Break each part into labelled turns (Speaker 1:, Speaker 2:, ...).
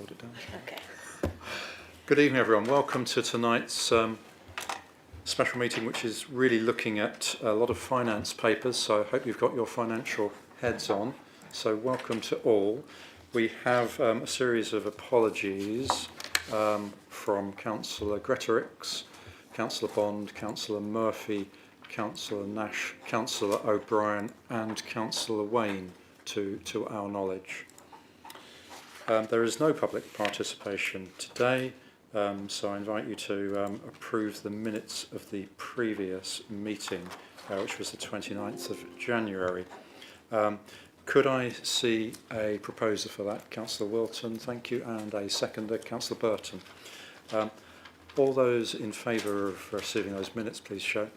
Speaker 1: hold it down.
Speaker 2: Okay.
Speaker 1: Good evening, everyone. Welcome to tonight's special meeting, which is really looking at a lot of finance papers. So I hope you've got your financial heads on. So welcome to all. We have a series of apologies from Councillor Gretorix, Councillor Bond, Councillor Murphy, Councillor Nash, Councillor O'Brien and Councillor Wayne to our knowledge. There is no public participation today, so I invite you to approve the minutes of the previous meeting, which was the 29th of January. Could I see a proposer for that? Councillor Wilton, thank you, and a seconder, Councillor Burton. All those in favour of receiving those minutes, please show.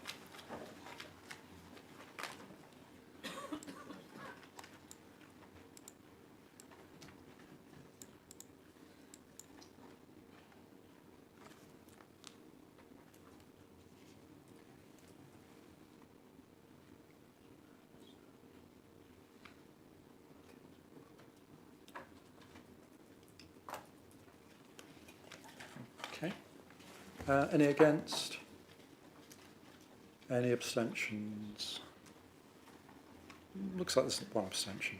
Speaker 1: Okay. Any against? Any abstentions? Looks like there's one abstention.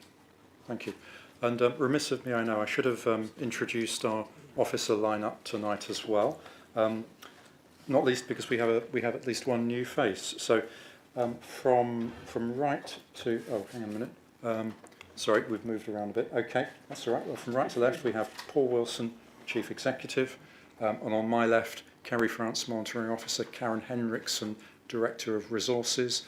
Speaker 1: Thank you. And remiss of me, I know, I should have introduced our officer lineup tonight as well. Not least because we have at least one new face. So from right to hang on a minute. Sorry, we've moved around a bit. Okay, that's all right. Well, from right to left, we have Paul Wilson, Chief Executive. And on my left, Kerry France, Monitoring Officer, Karen Henriksson, Director of Resources,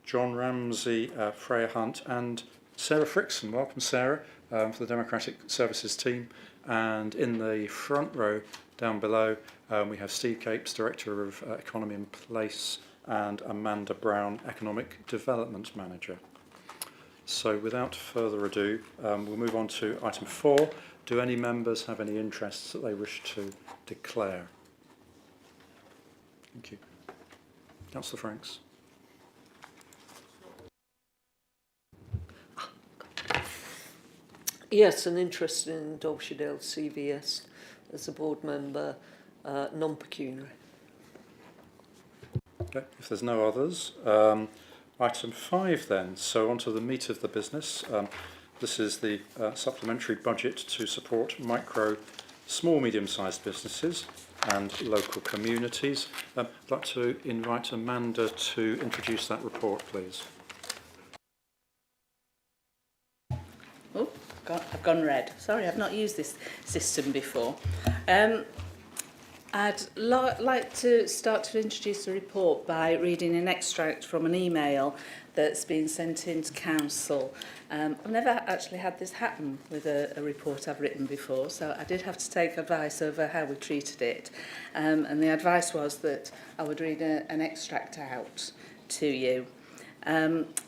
Speaker 1: John Ramsey, Freya Hunt, and Sarah Frickson. Welcome, Sarah, for the Democratic Services team. And in the front row, down below, we have Steve Capes, Director of Economy and Place, and Amanda Brown, Economic Development Manager. So without further ado, we'll move on to item 4. Do any members have any interests that they wish to declare? Thank you. Councillor Franks.
Speaker 2: Yes, an interest in Derbyshire Dale CVS as a board member, non-pecuniary.
Speaker 1: Okay, if there's no others, item 5 then. So on to the meat of the business. This is the supplementary budget to support small, medium-sized businesses and local communities. I'd like to invite Amanda to introduce that report, please.
Speaker 3: Oh, I've gone red. Sorry, I've not used this system before. I'd like to start to introduce the report by reading an extract from an email that's been sent into Council. I've never actually had this happen with a report I've written before, so I did have to take advice over how we treated it. And the advice was that I would read an extract out to you.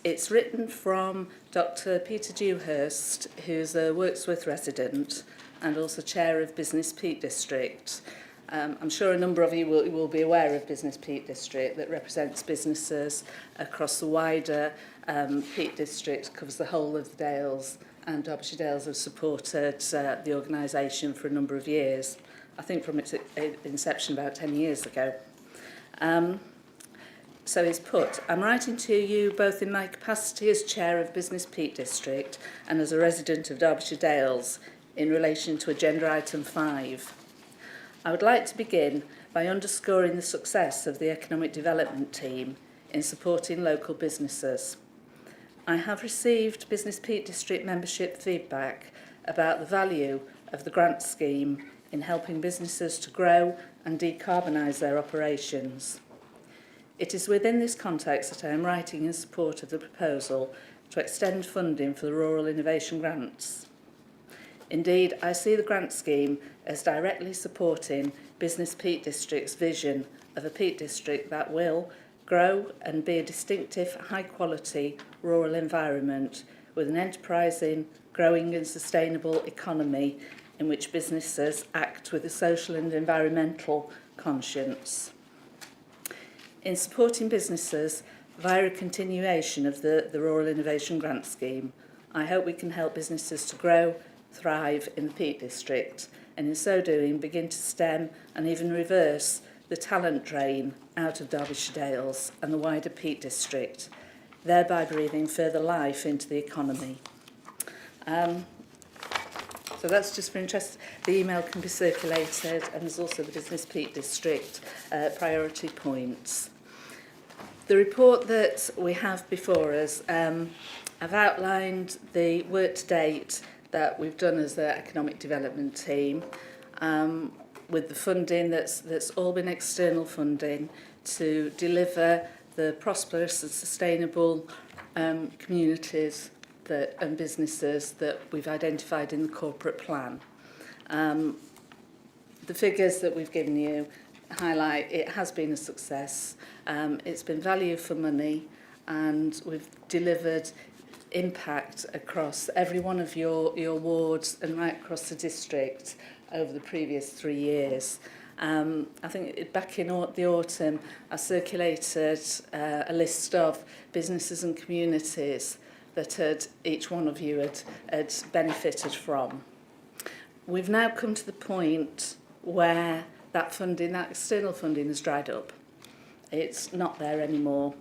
Speaker 3: It's written from Dr. Peter Dewhurst, who's a Wirksworth resident and also chair of Business Peak District. I'm sure a number of you will be aware of Business Peak District that represents businesses across the wider Peak District, covers the whole of the Dales, and Derbyshire Dales have supported the organisation for a number of years, I think from its inception about 10 years ago. So he's put, I'm writing to you both in my capacity as chair of Business Peak District and as a resident of Derbyshire Dales in relation to agenda item 5. I would like to begin by underscoring the success of the economic development team in supporting local businesses. I have received Business Peak District membership feedback about the value of the grant scheme in helping businesses to grow and decarbonise their operations. It is within this context that I am writing in support of the proposal to extend funding for the Rural Innovation Grants. Indeed, I see the grant scheme as directly supporting Business Peak District's vision of a Peak District that will grow and be a distinctive, high-quality rural environment with an enterprising, growing and sustainable economy in which businesses act with a social and environmental conscience. In supporting businesses via a continuation of the Rural Innovation Grant Scheme, I hope we can help businesses to grow thrive in the Peak District, and in so doing begin to stem and even reverse the talent drain out of Derbyshire Dales and the wider Peak District, thereby breathing further life into the economy. So that's just for interest. The email can be circulated, and there's also the Business Peak District priority points. The report that we have before us, I've outlined the work to date that we've done as the economic development team, with the funding that's all been external funding to deliver the prosperous and sustainable communities and businesses that we've identified in the corporate plan. The figures that we've given you highlight it has been a success. It's been value for money, and we've delivered impact across every one of your wards and right across the district over the previous 3 years. I think back in the autumn, I circulated a list of businesses and communities that each one of you had benefited from. We've now come to the point where that funding, that external funding, has dried up. It's not there anymore.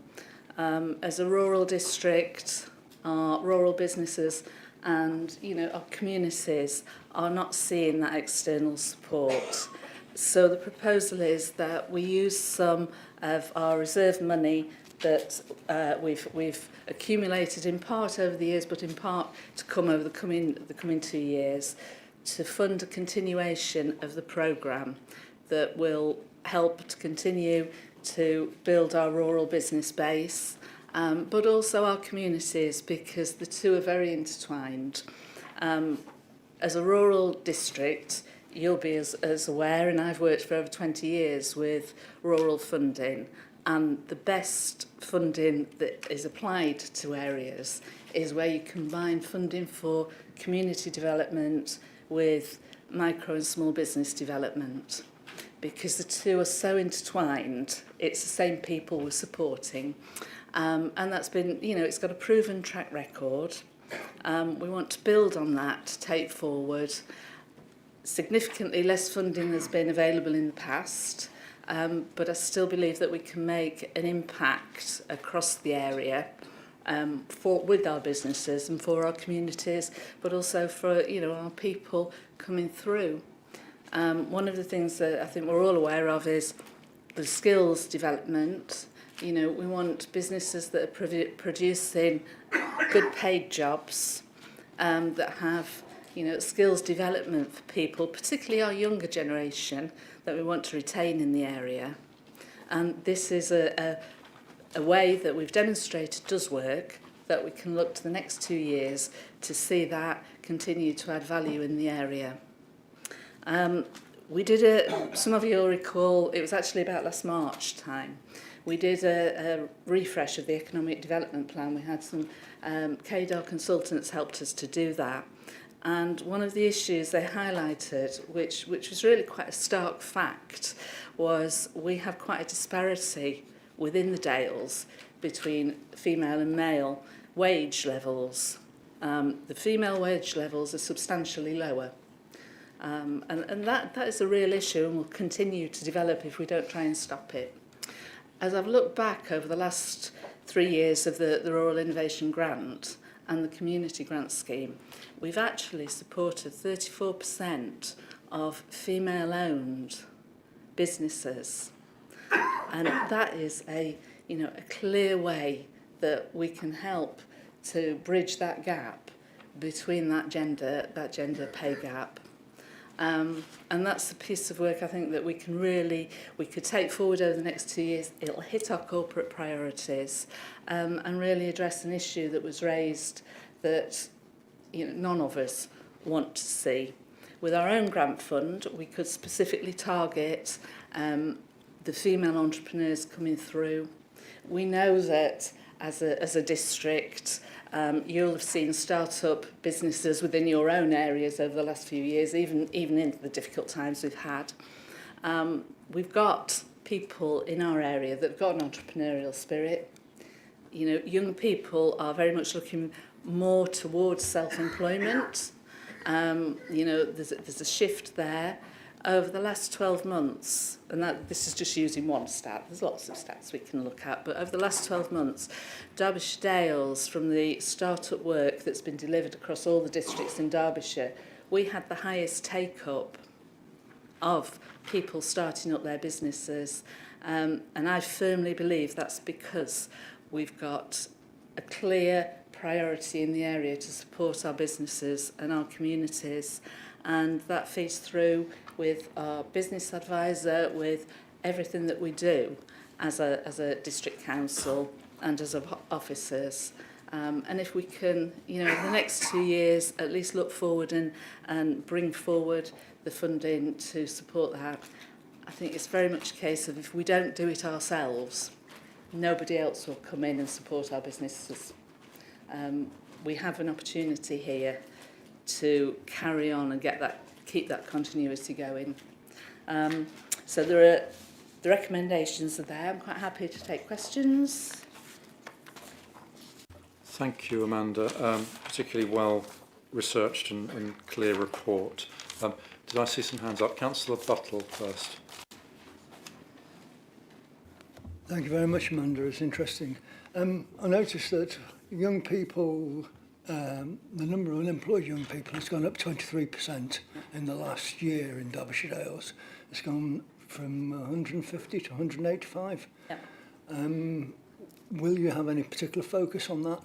Speaker 3: As a rural district, our rural businesses and our communities are not seeing that external support. So the proposal is that we use some of our reserve money that we've accumulated in part over the years, but in part to come over the coming 2 years, to fund a continuation of the programme that will help to continue to build our rural business base, but also our communities, because the two are very intertwined. As a rural district, you'll be as aware, and I've worked for over 20 years with rural funding, and the best funding that is applied to areas is where you combine funding for community development with micro and small business development, because the two are so intertwined. It's the same people we're supporting, and that's been, it's got a proven track record. We want to build on that, to take forward. Significantly less funding has been available in the past, but I still believe that we can make an impact across the area with our businesses and for our communities, but also for our people coming through. One of the things that I think we're all aware of is the skills development. We want businesses that are producing good paid jobs that have skills development for people, particularly our younger generation, that we want to retain in the area. And this is a way that we've demonstrated does work, that we can look to the next 2 years to see that continue to add value in the area. We did some of you will recall, it was actually about last March time, we did a refresh of the economic development plan. We had some KDAR consultants helped us to do that. And one of the issues they highlighted, which was really quite a stark fact, was we have quite a disparity within the Dales between female and male wage levels. The female wage levels are substantially lower. And that is a real issue, and will continue to develop if we don't try and stop it. As I've looked back over the last 3 years of the Rural Innovation Grant and the Community Grant Scheme, we've actually supported 34% of female-owned businesses. And that is a clear way that we can help to bridge that gap between that gender pay gap. And that's a piece of work I think that we could take forward over the next 2 years. It'll hit our corporate priorities and really address an issue that was raised that none of us want to see. With our own grant fund, we could specifically target the female entrepreneurs coming through. We know that as a district, you'll have seen start-up businesses within your own areas over the last few years, even into the difficult times we've had. We've got people in our area that have got an entrepreneurial spirit. Young people are very much looking more towards self-employment, You know, there's a shift there. Over the last 12 months, and this is just using one stat, there's lots of stats we can look at, but over the last 12 months, Derbyshire Dales, from the start-up work that's been delivered across all the districts in Derbyshire, we had the highest take-up of people starting up their businesses. And I firmly believe that's because we've got a clear priority in the area to support our businesses and our communities, and that feeds through with our business advisor, with everything that we do as a district council and as officers. And if we can, you know, in the next 2 years, at least look forward and bring forward the funding to support that, I think it's very much a case of if we don't do it ourselves, nobody else will come in and support our businesses. We have an opportunity here to carry on and keep that continuity going. So the recommendations are there. I'm quite happy to take questions.
Speaker 1: Thank you, Amanda. Particularly well researched and clear report. Did I see some hands up? Councillor Buttle first.
Speaker 4: Thank you very much, Amanda. It's interesting. I noticed that young people, the number of unemployed young people has gone up 23% in the last year in Derbyshire Dales. It's gone from 150 to 185.
Speaker 3: Yeah.
Speaker 4: Will you have any particular focus on that?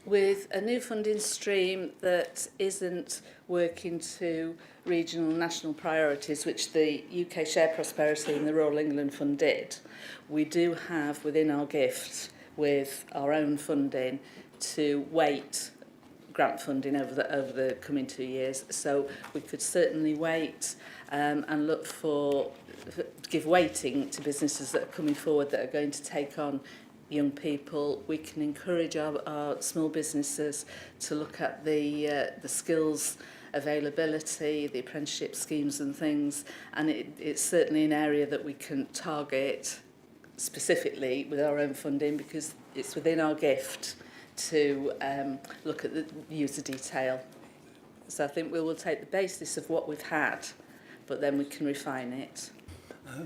Speaker 3: With a new funding stream that isn't working to regional and national priorities, which the UK Share Prosperity and the Rural England Fund did, we do have within our gift with our own funding to wait grant funding over the coming 2 years. So we could certainly wait and look give weighting to businesses that are coming forward that are going to take on young people. We can encourage our small businesses to look at the skills availability, the apprenticeship schemes and things, and it's certainly an area that we can target specifically with our own funding because it's within our gift to look at the user detail. So I think we will take the basis of what we've had, but then we can refine it.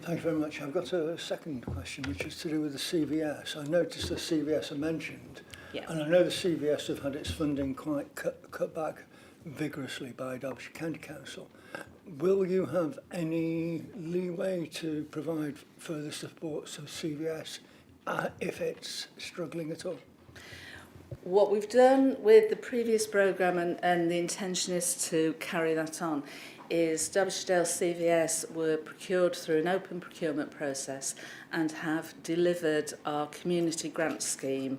Speaker 4: Thank you very much. I've got a second question, which is to do with the CVS. I noticed the CVS are mentioned, and I know the CVS have had its funding quite cut back vigorously by Derbyshire County Council. Will you have any leeway to provide further support to CVS if it's struggling at all?
Speaker 3: What we've done with the previous programme and the intention is to carry that on is Derbyshire Dales CVS were procured through an open procurement process and have delivered our community grant scheme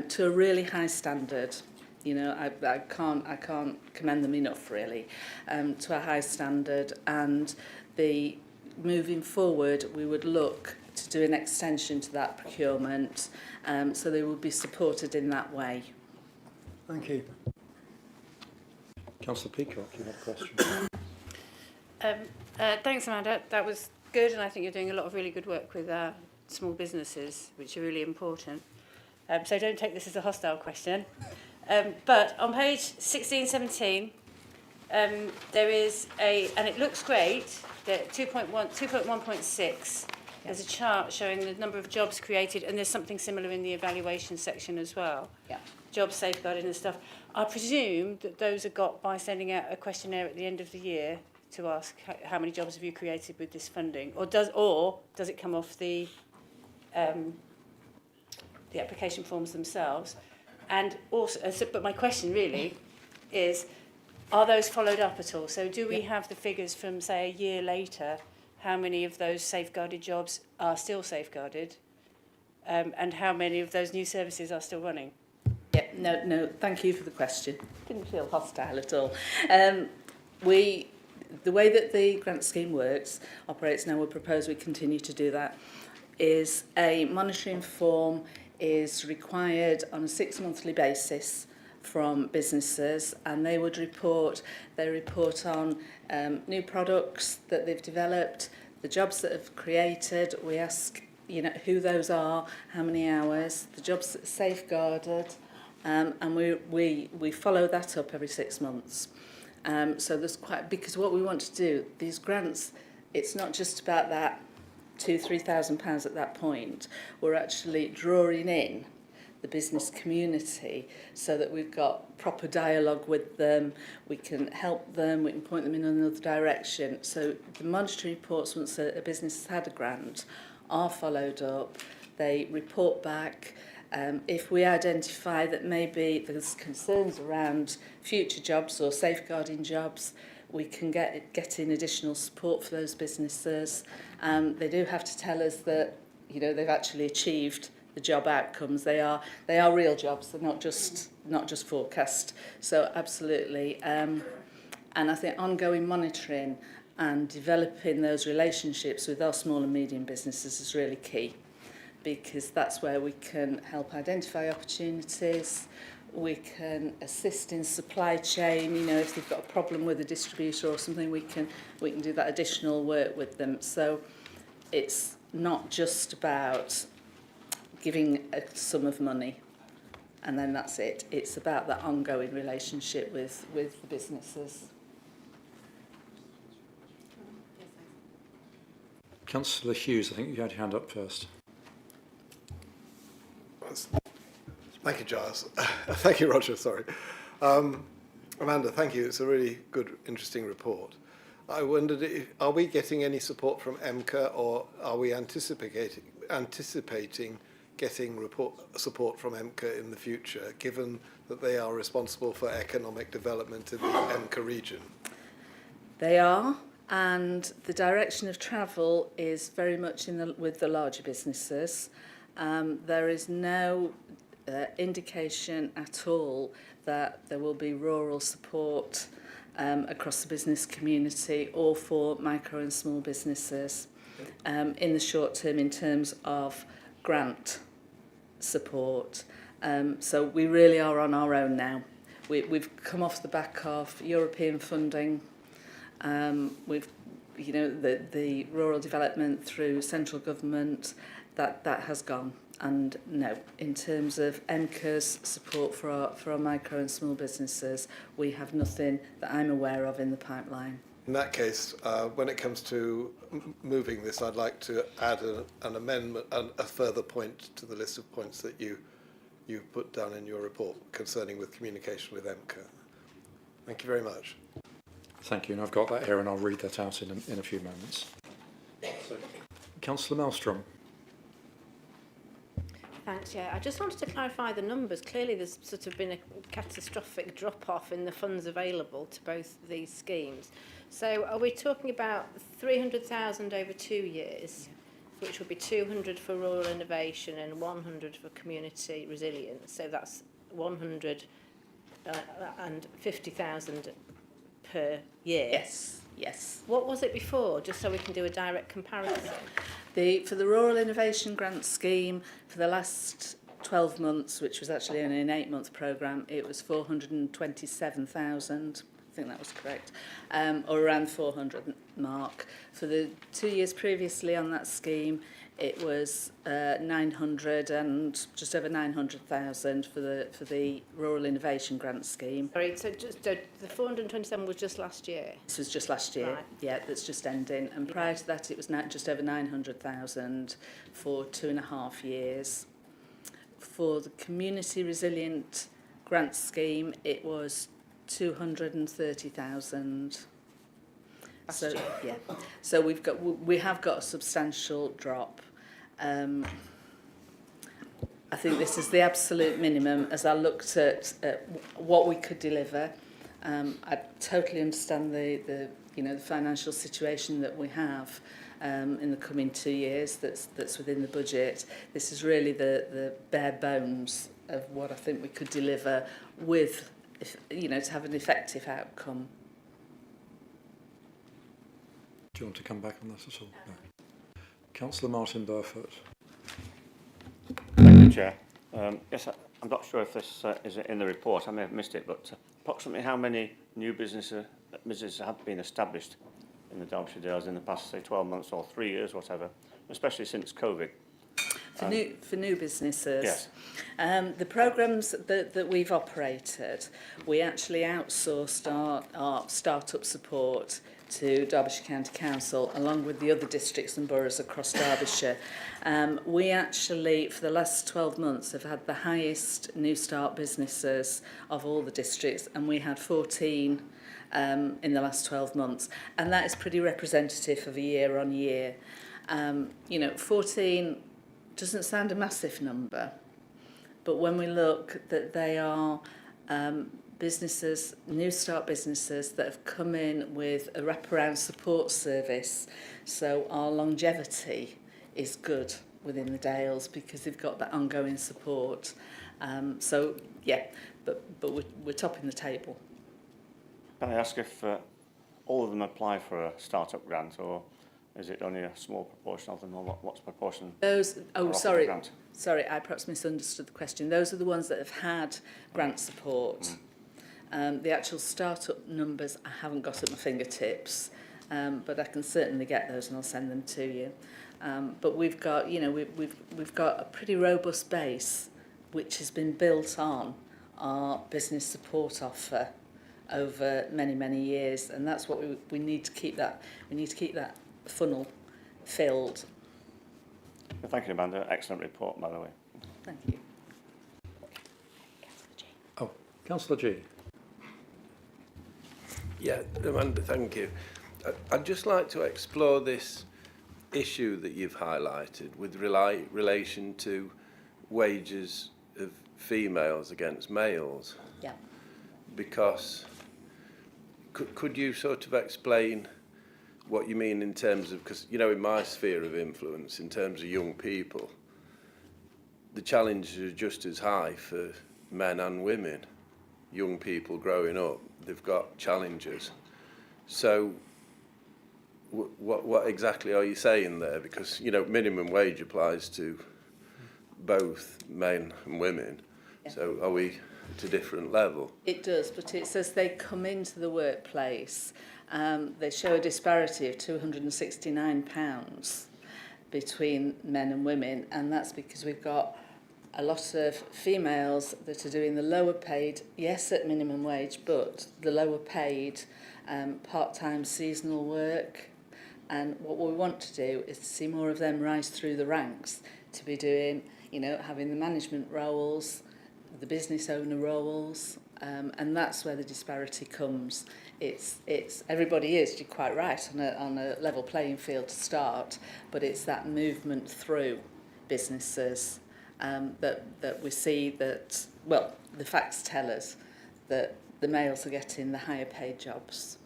Speaker 3: to a really high standard. You know, I can't commend them enough really to a high standard, and moving forward we would look to do an extension to that procurement so they will be supported in that way.
Speaker 4: Thank you.
Speaker 1: Councillor Peacock, you have a question.
Speaker 5: Thanks, Amanda. That was good, and I think you're doing a lot of really good work with small businesses, which are really important. So don't take this as a hostile question. But on page 16-17, there is and it looks great, that 2.1.6, there's a chart showing the number of jobs created, and there's something similar in the evaluation section as well.
Speaker 3: Yeah.
Speaker 5: Jobs safeguarded and stuff. I presume that those are got by sending out a questionnaire at the end of the year to ask how many jobs have you created with this funding, or does it come off the application forms themselves? And also, but my question really is, are those followed up at all? So do we have the figures from, say, a year later, how many of those safeguarded jobs are still safeguarded, and how many of those new services are still running?
Speaker 3: Yeah, no, thank you for the question. Didn't feel hostile at all. The way that the grant scheme operates now, we propose we continue to do that, is a monitoring form is required on a 6-monthly basis from businesses, and they report on new products that they've developed, the jobs that have created. We ask, who those are, how many hours, the jobs that are safeguarded, and we follow that up every 6 months. So there's quite, because what we want to do, these grants, it's not just about that £2,000-3,000 at that point. We're actually drawing in the business community so that we've got proper dialogue with them, we can help them, we can point them in another direction. So the monitoring reports, once a business has had a grant, are followed up, they report back. If we identify that maybe there's concerns around future jobs or safeguarding jobs, we can get in additional support for those businesses. They do have to tell us that, you know, they've actually achieved the job outcomes. They are real jobs. They're not just forecast. So absolutely. And I think ongoing monitoring and developing those relationships with our small and medium businesses is really key, because that's where we can help identify opportunities. We can assist in supply chain. You know, if they've got a problem with a distributor or something, we can do that additional work with them. So it's not just about giving a sum of money and then that's it. It's about that ongoing relationship with the businesses.
Speaker 1: Councillor Hughes, I think you had your hand up first.
Speaker 6: Thank you, Giles. Thank you, Roger, sorry. Amanda, thank you. It's a really good, interesting report. I wondered, are we getting any support from EMCA, or are we anticipating getting support from EMCA in the future, given that they are responsible for economic development in the EMCA region?
Speaker 3: They are, and the direction of travel is very much with the larger businesses. There is no indication at all that there will be rural support across the business community or for micro and small businesses in the short term in terms of grant support. So we really are on our own now. We've come off the back of European funding. We've, you know, the rural development through central government, that has gone. And no, in terms of EMCA's support for our micro and small businesses, we have nothing that I'm aware of in the pipeline.
Speaker 6: In that case, when it comes to moving this, I'd like to add an amendment, a further point to the list of points that you put down in your report concerning with communication with EMCA. Thank you very much.
Speaker 1: Thank you, and I've got that here and I'll read that out in a few moments. So, Councillor Maelstrom.
Speaker 5: Thanks, yeah. I just wanted to clarify the numbers. Clearly there's sort of been a catastrophic drop-off in the funds available to both these schemes. So are we talking about 300,000 over 2 years, which would be 200 for rural innovation and 100 for community resilience? So that's 150,000 per year?
Speaker 3: Yes, yes.
Speaker 5: What was it before, just so we can do a direct comparison?
Speaker 3: For the Rural Innovation Grant Scheme, for the last 12 months, which was actually only an 8-month programme, it was 427,000. I think that was correct, or around the 400 mark. For the 2 years previously on that scheme, it was 900 and just over 900,000 for the Rural Innovation Grant Scheme.
Speaker 5: Sorry, so the 427 was just last year?
Speaker 3: This was just last year, right. Yeah, that's just ending. And prior to that, it was just over 900,000 for 2.5 years. For the Community Resilient Grant Scheme, it was 230,000. So yeah, so we have got a substantial drop. I think this is the absolute minimum as I looked at what we could deliver. I totally understand the financial situation that we have in the coming 2 years that's within the budget. This is really the bare bones of what I think we could deliver with, to have an effective outcome.
Speaker 1: Do you want to come back on that at all? No. Councillor Martin Burford.
Speaker 7: Thank you, Chair. Yes, I'm not sure if this is in the report. I may have missed it, but approximately how many new businesses have been established in the Derbyshire Dales in the past, say, 12 months or 3 years, whatever, especially since COVID?
Speaker 3: For new businesses.
Speaker 7: Yes.
Speaker 3: The programmes that we've operated, we actually outsourced our start-up support to Derbyshire County Council, along with the other districts and boroughs across Derbyshire. We actually, for the last 12 months, have had the highest new start businesses of all the districts, and we had 14 in the last 12 months. And that is pretty representative of a year on year. 14 doesn't sound a massive number, but when we look that they are businesses, new start businesses that have come in with a wraparound support service, so our longevity is good within the Dales because they've got that ongoing support. But we're topping the table.
Speaker 7: Can I ask if all of them apply for a start-up grant, or is it only a small proportion of them, or what's the proportion?
Speaker 3: Sorry, I perhaps misunderstood the question. Those are the ones that have had grant support. The actual start-up numbers I haven't got at my fingertips, but I can certainly get those and I'll send them to you. But we've got, we've got a pretty robust base which has been built on our business support offer over many, many years, and that's what we need to keep that. We need to keep that funnel filled.
Speaker 7: Thank you, Amanda. Excellent report, by the way.
Speaker 3: Thank you.
Speaker 1: Oh, Councillor G.
Speaker 8: Yeah, Amanda, thank you. I'd just like to explore this issue that you've highlighted with relation to wages of females against males.
Speaker 3: Yeah.
Speaker 8: Because could you sort of explain what you mean in terms of, because, in my sphere of influence, in terms of young people, the challenges are just as high for men and women. Young people growing up, they've got challenges. So what exactly are you saying there? Because, minimum wage applies to both men and women. Yeah. So are we at a different level?
Speaker 3: It does, but it says they come into the workplace. They show a disparity of £269 between men and women, and that's because we've got a lot of females that are doing the lower paid, yes, at minimum wage, but the lower paid part-time seasonal work. And what we want to do is to see more of them rise through the ranks to be doing, having the management roles, the business owner roles, and that's where the disparity comes. It's everybody is, you're quite right, on a level playing field to start, but it's that movement through businesses that we see that, well, the facts tell us that the males are getting the higher paid jobs.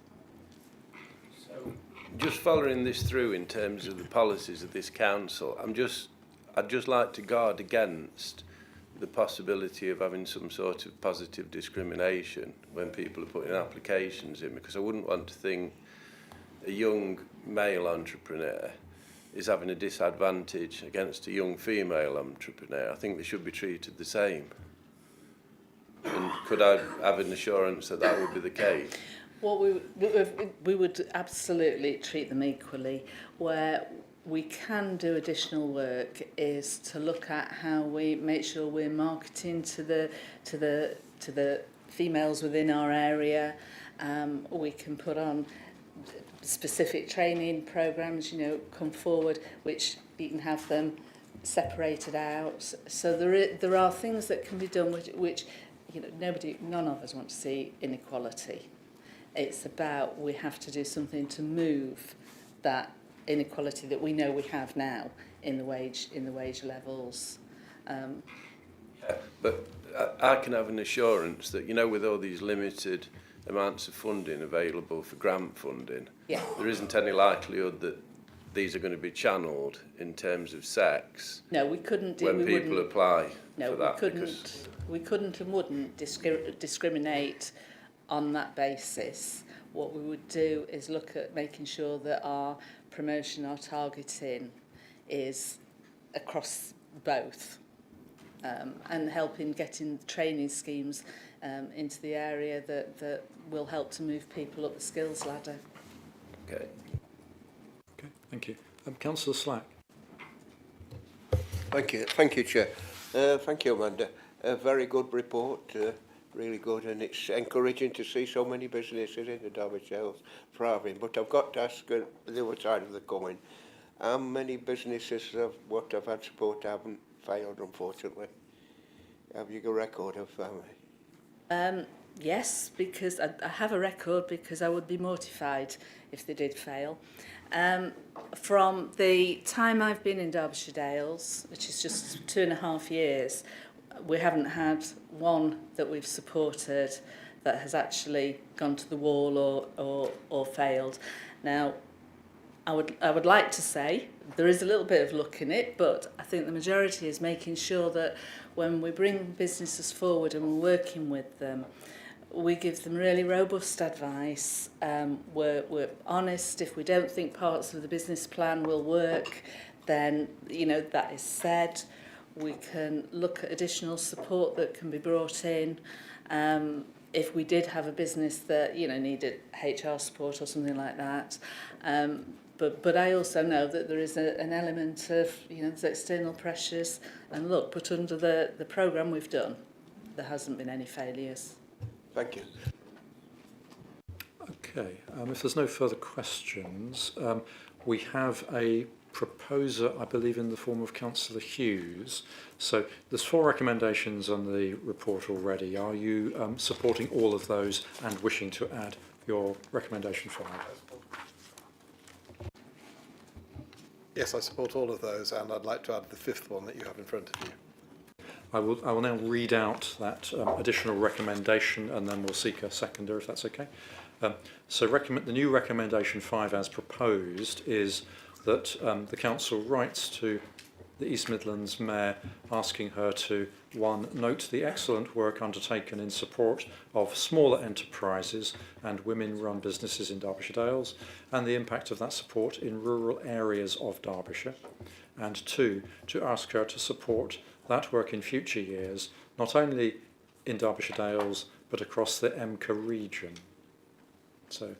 Speaker 8: So, just following this through in terms of the policies of this council, I'd just like to guard against the possibility of having some sort of positive discrimination when people are putting applications in, because I wouldn't want to think a young male entrepreneur is having a disadvantage against a young female entrepreneur. I think they should be treated the same. And could I have an assurance that that would be the case?
Speaker 3: Well, we would absolutely treat them equally. Where we can do additional work is to look at how we make sure we're marketing to the females within our area. We can put on specific training programs, come forward, which you can have them separated out. So there are things that can be done which none of us want to see inequality. It's about we have to do something to move that inequality that we know we have now in the wage levels.
Speaker 8: But I can have an assurance that, with all these limited amounts of funding available for grant funding, there isn't any likelihood that these are going to be channeled in terms of sex.
Speaker 3: No, we couldn't do.
Speaker 8: When people apply for that.
Speaker 3: We couldn't and wouldn't discriminate on that basis. What we would do is look at making sure that our promotion, our targeting is across both, and helping getting training schemes into the area that will help to move people up the skills ladder.
Speaker 1: Okay, thank you. Councillor Slack.
Speaker 9: Thank you, Chair. Thank you, Amanda. A very good report, really good, and it's encouraging to see so many businesses in the Derbyshire thriving. But I've got to ask the other side of the coin, how many businesses have had support haven't failed, unfortunately? Have you got a record of how many?
Speaker 3: Yes, because I have a record, because I would be mortified if they did fail. From the time I've been in Derbyshire Dales, which is just 2.5 years, we haven't had one that we've supported that has actually gone to the wall or failed. Now, I would like to say there is a little bit of luck in it, but I think the majority is making sure that when we bring businesses forward and we're working with them, we give them really robust advice. We're honest. If we don't think parts of the business plan will work, then that is said. We can look at additional support that can be brought in. If we did have a business that needed HR support or something like that. But I also know that there is an element of there's external pressures. And look, but under the programme we've done, there hasn't been any failures.
Speaker 6: Thank you.
Speaker 1: Okay, if there's no further questions, we have a proposer, I believe, in the form of Councillor Hughes. So there's 4 recommendations on the report already. Are you supporting all of those and wishing to add your recommendation 5?
Speaker 6: Yes, I support all of those, and I'd like to add the 5th one that you have in front of you.
Speaker 1: I will now read out that additional recommendation, and then we'll seek a seconder, if that's okay. So the new recommendation 5 as proposed is that the Council writes to the East Midlands Mayor asking her to, 1, note the excellent work undertaken in support of smaller enterprises and women-run businesses in Derbyshire Dales, and the impact of that support in rural areas of Derbyshire, and 2, to ask her to support that work in future years, not only in Derbyshire Dales, but across the EMCA region. So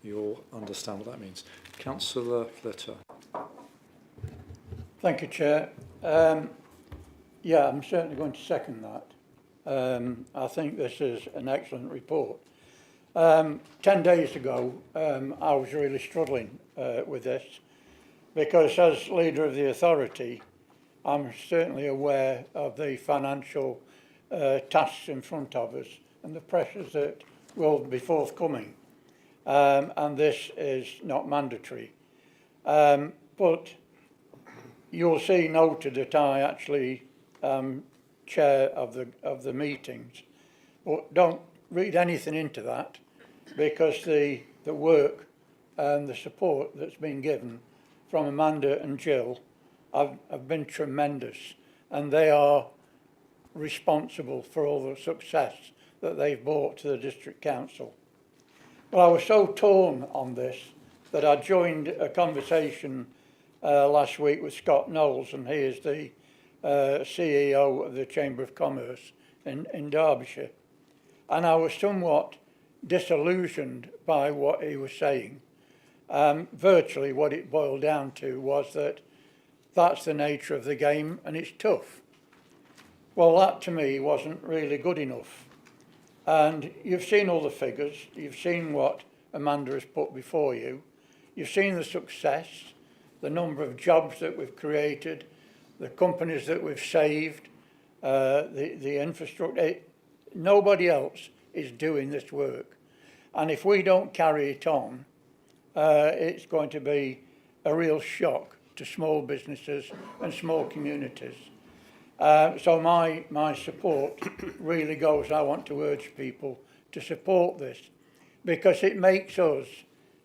Speaker 1: you all understand what that means. Councillor Flitter.
Speaker 10: Thank you, Chair. Yeah, I'm certainly going to second that. I think this is an excellent report. 10 days ago, I was really struggling with this, because as leader of the authority, I'm certainly aware of the financial tasks in front of us and the pressures that will be forthcoming. And this is not mandatory. But you'll see noted that I actually am chair of the meetings. But don't read anything into that, because the work and the support that's been given from Amanda and Jill have been tremendous, and they are responsible for all the success that they've brought to the District Council. But I was so torn on this that I joined a conversation last week with Scott Knowles, and he is the CEO of the Chamber of Commerce in Derbyshire. And I was somewhat disillusioned by what he was saying. Virtually what it boiled down to was that that's the nature of the game and it's tough. Well, that to me wasn't really good enough. And you've seen all the figures, you've seen what Amanda has put before you, you've seen the success, the number of jobs that we've created, the companies that we've saved, the infrastructure. Nobody else is doing this work. And if we don't carry it on, it's going to be a real shock to small businesses and small communities. So my support really goes, I want to urge people to support this, because it makes us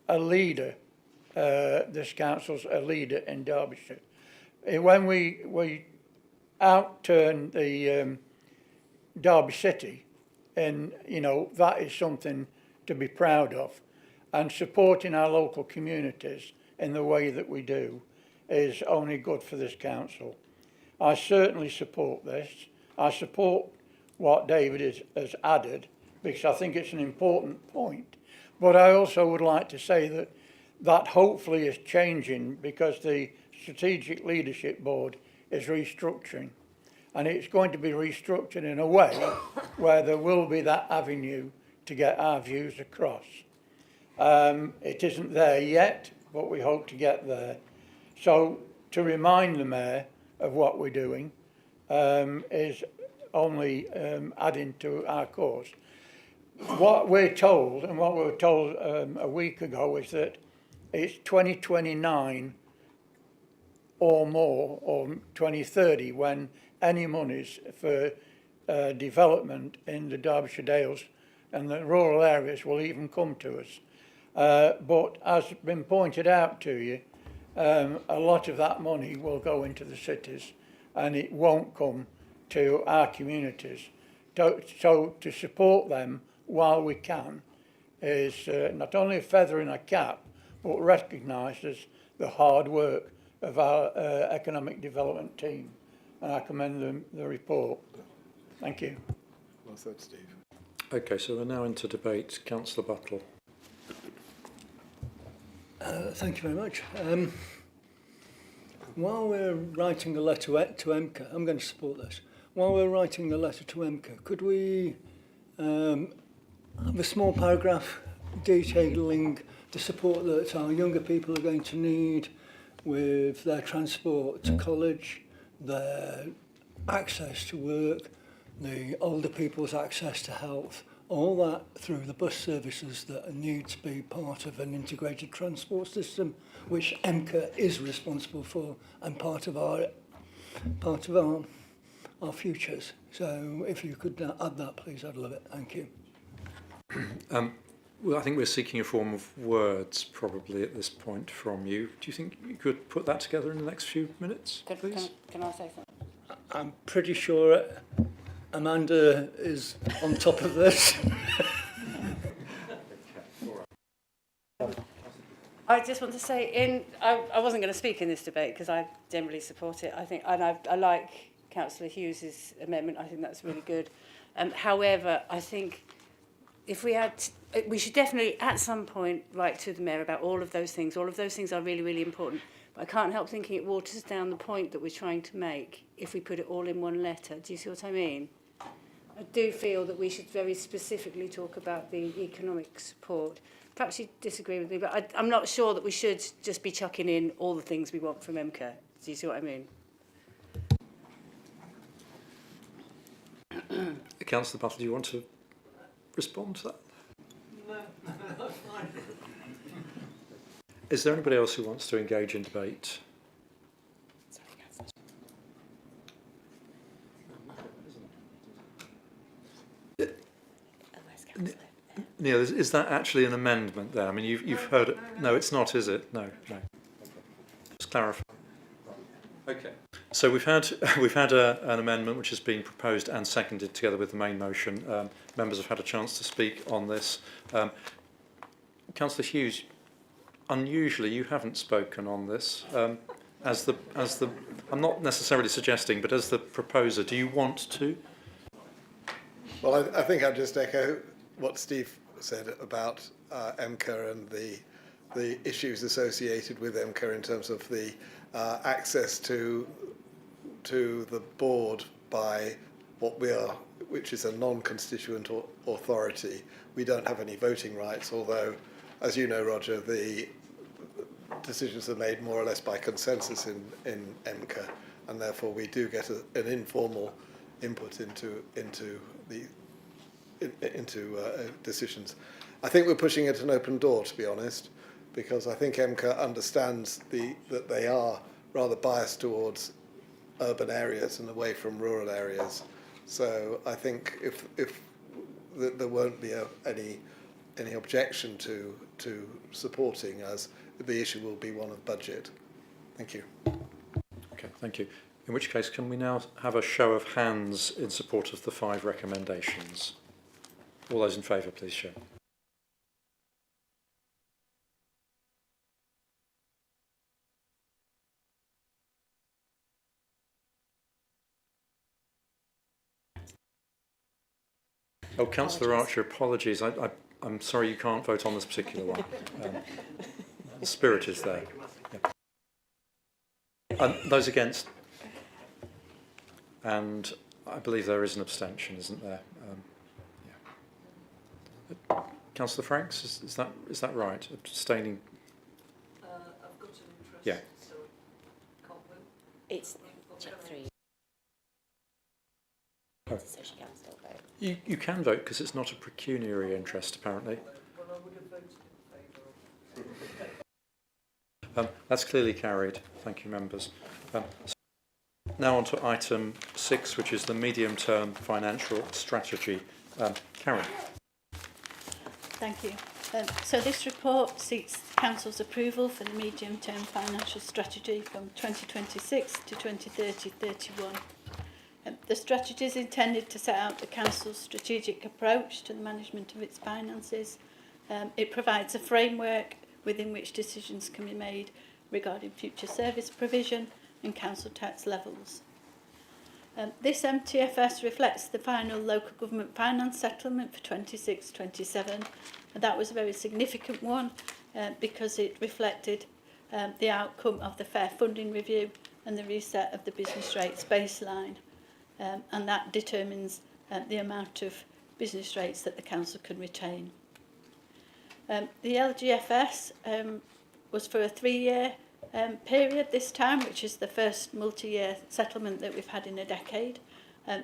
Speaker 10: a leader, this council's a leader in Derbyshire. When we outturn the Derby City, and that is something to be proud of, and supporting our local communities in the way that we do is only good for this council. I certainly support this. I support what David has added, because I think it's an important point. But I also would like to say that hopefully is changing, because the Strategic Leadership Board is restructuring. And it's going to be restructured in a way where there will be that avenue to get our views across. It isn't there yet, but we hope to get there. So to remind the Mayor of what we're doing is only adding to our cause. What we're told, and what we were told a week ago, is that it's 2029 or more, or 2030, when any monies for development in the Derbyshire Dales and the rural areas will even come to us. But as been pointed out to you, a lot of that money will go into the cities and it won't come to our communities. So to support them while we can is not only a feather in our cap, but recognised as the hard work of our economic development team. And I commend the report. Thank you.
Speaker 6: Well said, Steve.
Speaker 1: Okay, so we're now into debate. Councillor Buttle.
Speaker 4: Thank you very much. While we're writing a letter to MCA, I'm going to support this. While we're writing the letter to MCA, could we have a small paragraph detailing the support that our younger people are going to need with their transport to college, their access to work, the older people's access to health, all that through the bus services that need to be part of an integrated transport system, which MCA is responsible for and part of our futures. So if you could add that, please, I'd love it. Thank you.
Speaker 1: Well, I think we're seeking a form of words probably at this point from you. Do you think you could put that together in the next few minutes, please?
Speaker 5: Can I say something?
Speaker 4: I'm pretty sure Amanda is on top of this.
Speaker 5: I just want to say, I wasn't going to speak in this debate because I generally support it. I think, and I like Councillor Hughes's amendment. I think that's really good. However, I think if we should definitely at some point write to the Mayor about all of those things. All of those things are really, really important. But I can't help thinking it waters down the point that we're trying to make if we put it all in one letter. Do you see what I mean? I do feel that we should very specifically talk about the economic support. Perhaps you disagree with me, but I'm not sure that we should just be chucking in all the things we want from MCA. Do you see what I mean?
Speaker 1: Councillor Buttle, do you want to respond to that?
Speaker 4: No, that's fine.
Speaker 1: Is there anybody else who wants to engage in debate? Neil, is that actually an amendment there? I mean, you've heard it. No, it's not, is it? No. Just clarify. Okay. So we've had an amendment which has been proposed and seconded together with the main motion. Members have had a chance to speak on this. Councillor Hughes, unusually you haven't spoken on this. As the I'm not necessarily suggesting, but as the proposer, do you want to?
Speaker 6: Well, I think I'd just echo what Steve said about MCA and the issues associated with MCA in terms of the access to the board by what we are, which is a non-constituent authority. We don't have any voting rights, although, as you know, Roger, the decisions are made more or less by consensus in MCA, and therefore we do get an informal input into decisions. I think we're pushing it an open door, to be honest, because I think MCA understands that they are rather biased towards urban areas and away from rural areas. So I think if there won't be any objection to supporting us, the issue will be one of budget. Thank you.
Speaker 1: Okay, thank you. In which case, can we now have a show of hands in support of the 5 recommendations? All those in favour, please show. Oh, Councillor Archer, apologies. I'm sorry you can't vote on this particular one. The spirit is there. Yeah. Those against? and I believe there is an abstention, isn't there? Yeah. Councillor Franks, is that right? Abstaining?
Speaker 2: I've got an interest,
Speaker 1: Yeah.
Speaker 2: so can't vote.
Speaker 11: It's check through.
Speaker 1: Oh.
Speaker 11: So she can still vote.
Speaker 1: You can vote because it's not a pecuniary interest, apparently.
Speaker 2: Well, I would have voted in favour of it.
Speaker 1: That's clearly carried. Thank you, members. So now on to item 6, which is the medium-term financial strategy. Karen.
Speaker 12: Thank you. So this report seeks Council's approval for the medium-term financial strategy from 2026 to 2030-31. The strategy is intended to set out the Council's strategic approach to the management of its finances. It provides a framework within which decisions can be made regarding future service provision and council tax levels. This MTFS reflects the final local government finance settlement for 26-27, and that was a very significant one because it reflected the outcome of the fair funding review and the reset of the business rates baseline, and that determines the amount of business rates that the council can retain. The LGFS was for a 3-year period this time, which is the first multi-year settlement that we've had in a decade.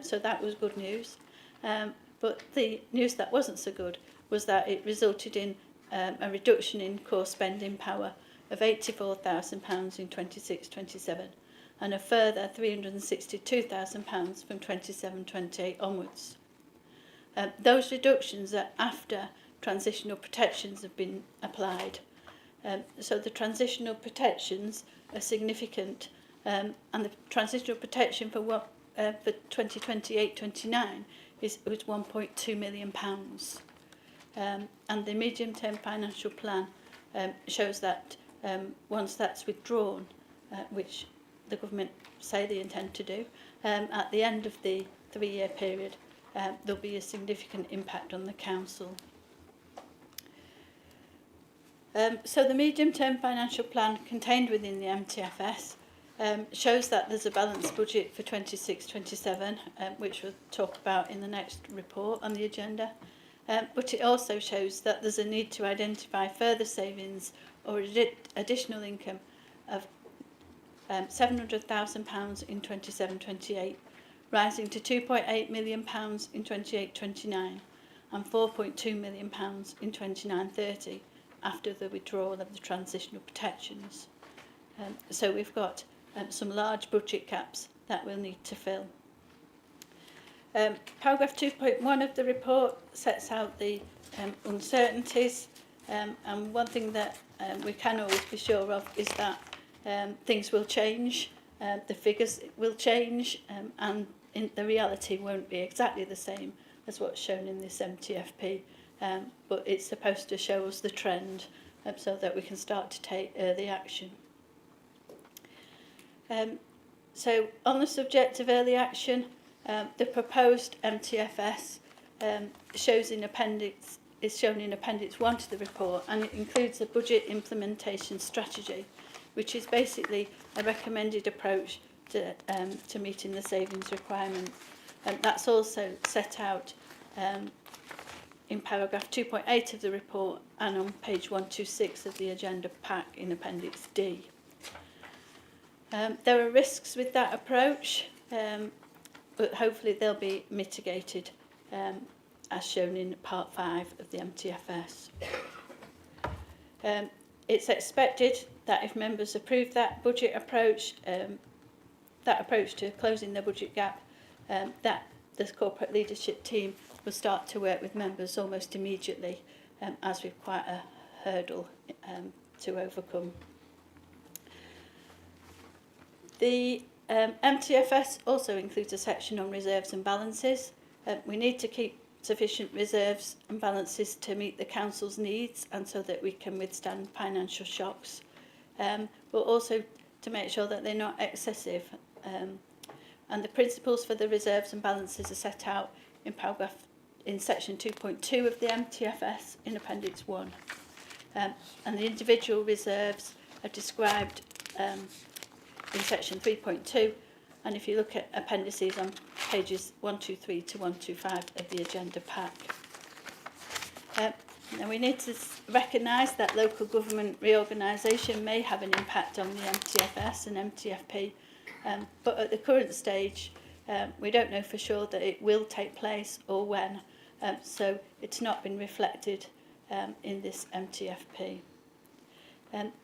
Speaker 12: So that was good news. But the news that wasn't so good was that it resulted in a reduction in core spending power of £84,000 in 26-27 and a further £362,000 from 27-28 onwards. Those reductions are after transitional protections have been applied. So the transitional protections are significant, and the transitional protection for 2028-29 was £1.2 million. And the medium-term financial plan shows that once that's withdrawn, which the government say they intend to do, at the end of the 3-year period, there'll be a significant impact on the council. So the medium-term financial plan contained within the MTFS shows that there's a balanced budget for 26-27, which we'll talk about in the next report on the agenda. But it also shows that there's a need to identify further savings or additional income of £700,000 in 27-28, rising to £2.8 million in 28-29 and £4.2 million in 29-30 after the withdrawal of the transitional protections. So we've got some large budget gaps that we'll need to fill. Paragraph 2.1 of the report sets out the uncertainties, and one thing that we can always be sure of is that things will change, the figures will change, and the reality won't be exactly the same as what's shown in this MTFP, but it's supposed to show us the trend so that we can start to take early action. So on the subject of early action, the proposed MTFS is shown in Appendix 1 to the report, and it includes a budget implementation strategy, which is basically a recommended approach to meeting the savings requirement. And that's also set out in paragraph 2.8 of the report and on page 126 of the agenda pack in Appendix D. There are risks with that approach, but hopefully they'll be mitigated as shown in part 5 of the MTFS. It's expected that if members approve that budget approach, that approach to closing the budget gap, that the corporate leadership team will start to work with members almost immediately, as we've quite a hurdle to overcome. The MTFS also includes a section on reserves and balances. We need to keep sufficient reserves and balances to meet the council's needs and so that we can withstand financial shocks, but also to make sure that they're not excessive. And the principles for the reserves and balances are set out in section 2.2 of the MTFS in Appendix 1. And the individual reserves are described in section 3.2, And if you look at appendices on pages 123 to 125 of the agenda pack. Now we need to recognise that local government reorganisation may have an impact on the MTFS and MTFP, but at the current stage we don't know for sure that it will take place or when, so it's not been reflected in this MTFP.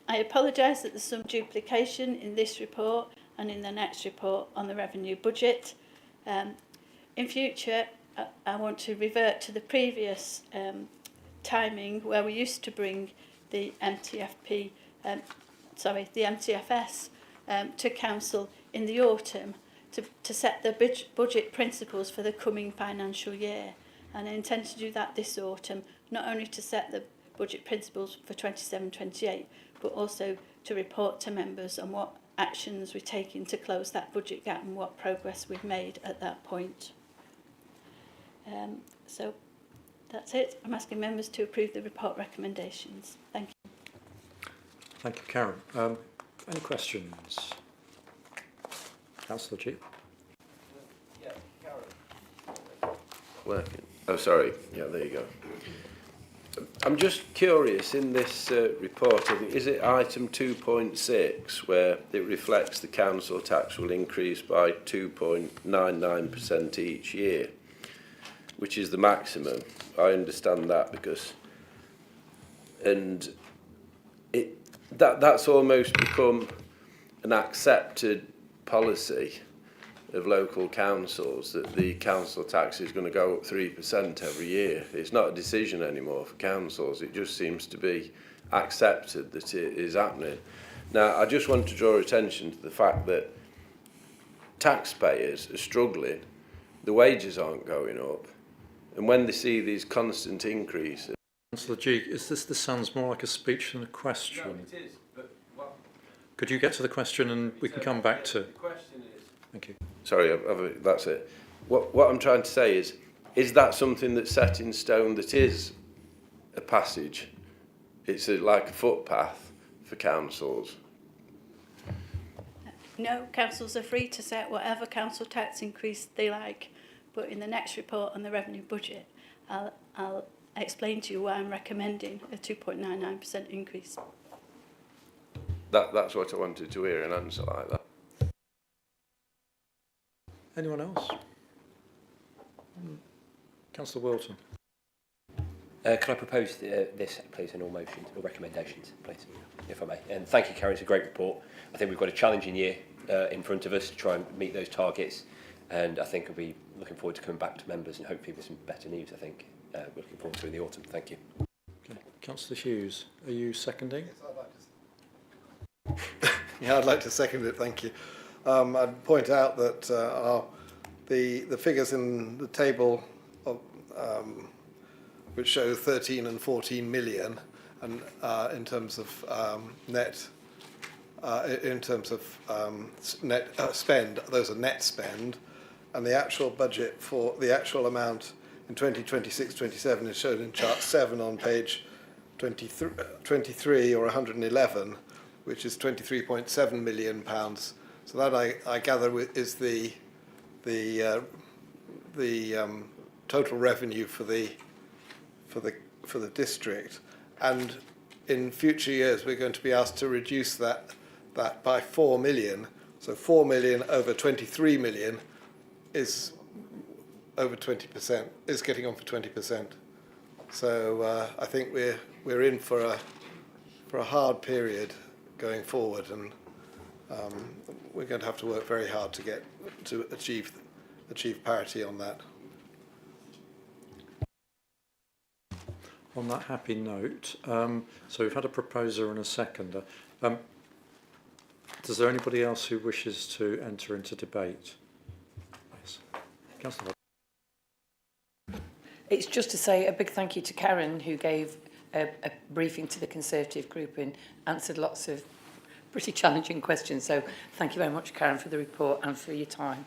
Speaker 12: I apologise that there's some duplication in this report and in the next report on the revenue budget. In future, I want to revert to the previous timing where we used to bring the MTFP, the MTFS to Council in the autumn to set the budget principles for the coming financial year. And I intend to do that this autumn, not only to set the budget principles for 27-28, but also to report to members on what actions we're taking to close that budget gap and what progress we've made at that point. So that's it. I'm asking members to approve the report recommendations. Thank you.
Speaker 1: Thank you, Karen. Any questions? Councillor G.
Speaker 8: Yeah, Karen. Working. Oh, sorry. Yeah, there you go. I'm just curious, in this report, I think, is it item 2.6, where it reflects the council tax will increase by 2.99% each year, which is the maximum. I understand that because, and that's almost become an accepted policy of local councils, that the council tax is going to go up 3% every year. It's not a decision anymore for councils. It just seems to be accepted that it is happening. Now, I just want to draw attention to the fact that taxpayers are struggling. The wages aren't going up. And when they see these constant increases...
Speaker 1: Councillor G, this sounds more like a speech than a question.
Speaker 8: No, it is, but... Well,
Speaker 1: could you get to the question and we can come back to...
Speaker 8: The question is...
Speaker 1: Thank you.
Speaker 8: Sorry, that's it. What I'm trying to say is that something that's set in stone that is a passage? It's like a footpath for councils?
Speaker 12: No, councils are free to set whatever council tax increase they like, but in the next report on the revenue budget, I'll explain to you why I'm recommending a 2.99% increase.
Speaker 8: That's what I wanted to hear, an answer like that.
Speaker 1: Anyone else? Councillor Wilton.
Speaker 13: Can I propose this, please, in all motions or recommendations, please, if I may? And thank you, Karen. It's a great report. I think we've got a challenging year in front of us to try and meet those targets, and I think we'll be looking forward to coming back to members and hopefully with some better news. I think we're looking forward to in the autumn. Thank you.
Speaker 1: Okay. Councillor Hughes, are you seconding?
Speaker 6: Yes, I'd like to. Yeah, I'd like to second it. Thank you. I'd point out that the figures in the table of, which show 13 and 14 million, and in terms of net, in terms of net spend, those are net spend, and the actual budget for the actual amount in 2026-27 is shown in chart 7 on page 23 or 111, which is £23.7 million. So that I gather is the total revenue for the district, and in future years we're going to be asked to reduce that by 4 million. So 4 million over 23 million is over 20%. Is getting on for 20%. So I think we're in for a hard period going forward, and we're going to have to work very hard to achieve parity on that.
Speaker 1: On that happy note, so we've had a proposer and a seconder. Is there anybody else who wishes to enter into debate? Yes. Councillor.
Speaker 14: It's just to say a big thank you to Karen, who gave a briefing to the Conservative group and answered lots of pretty challenging questions. So thank you very much, Karen, for the report and for your time.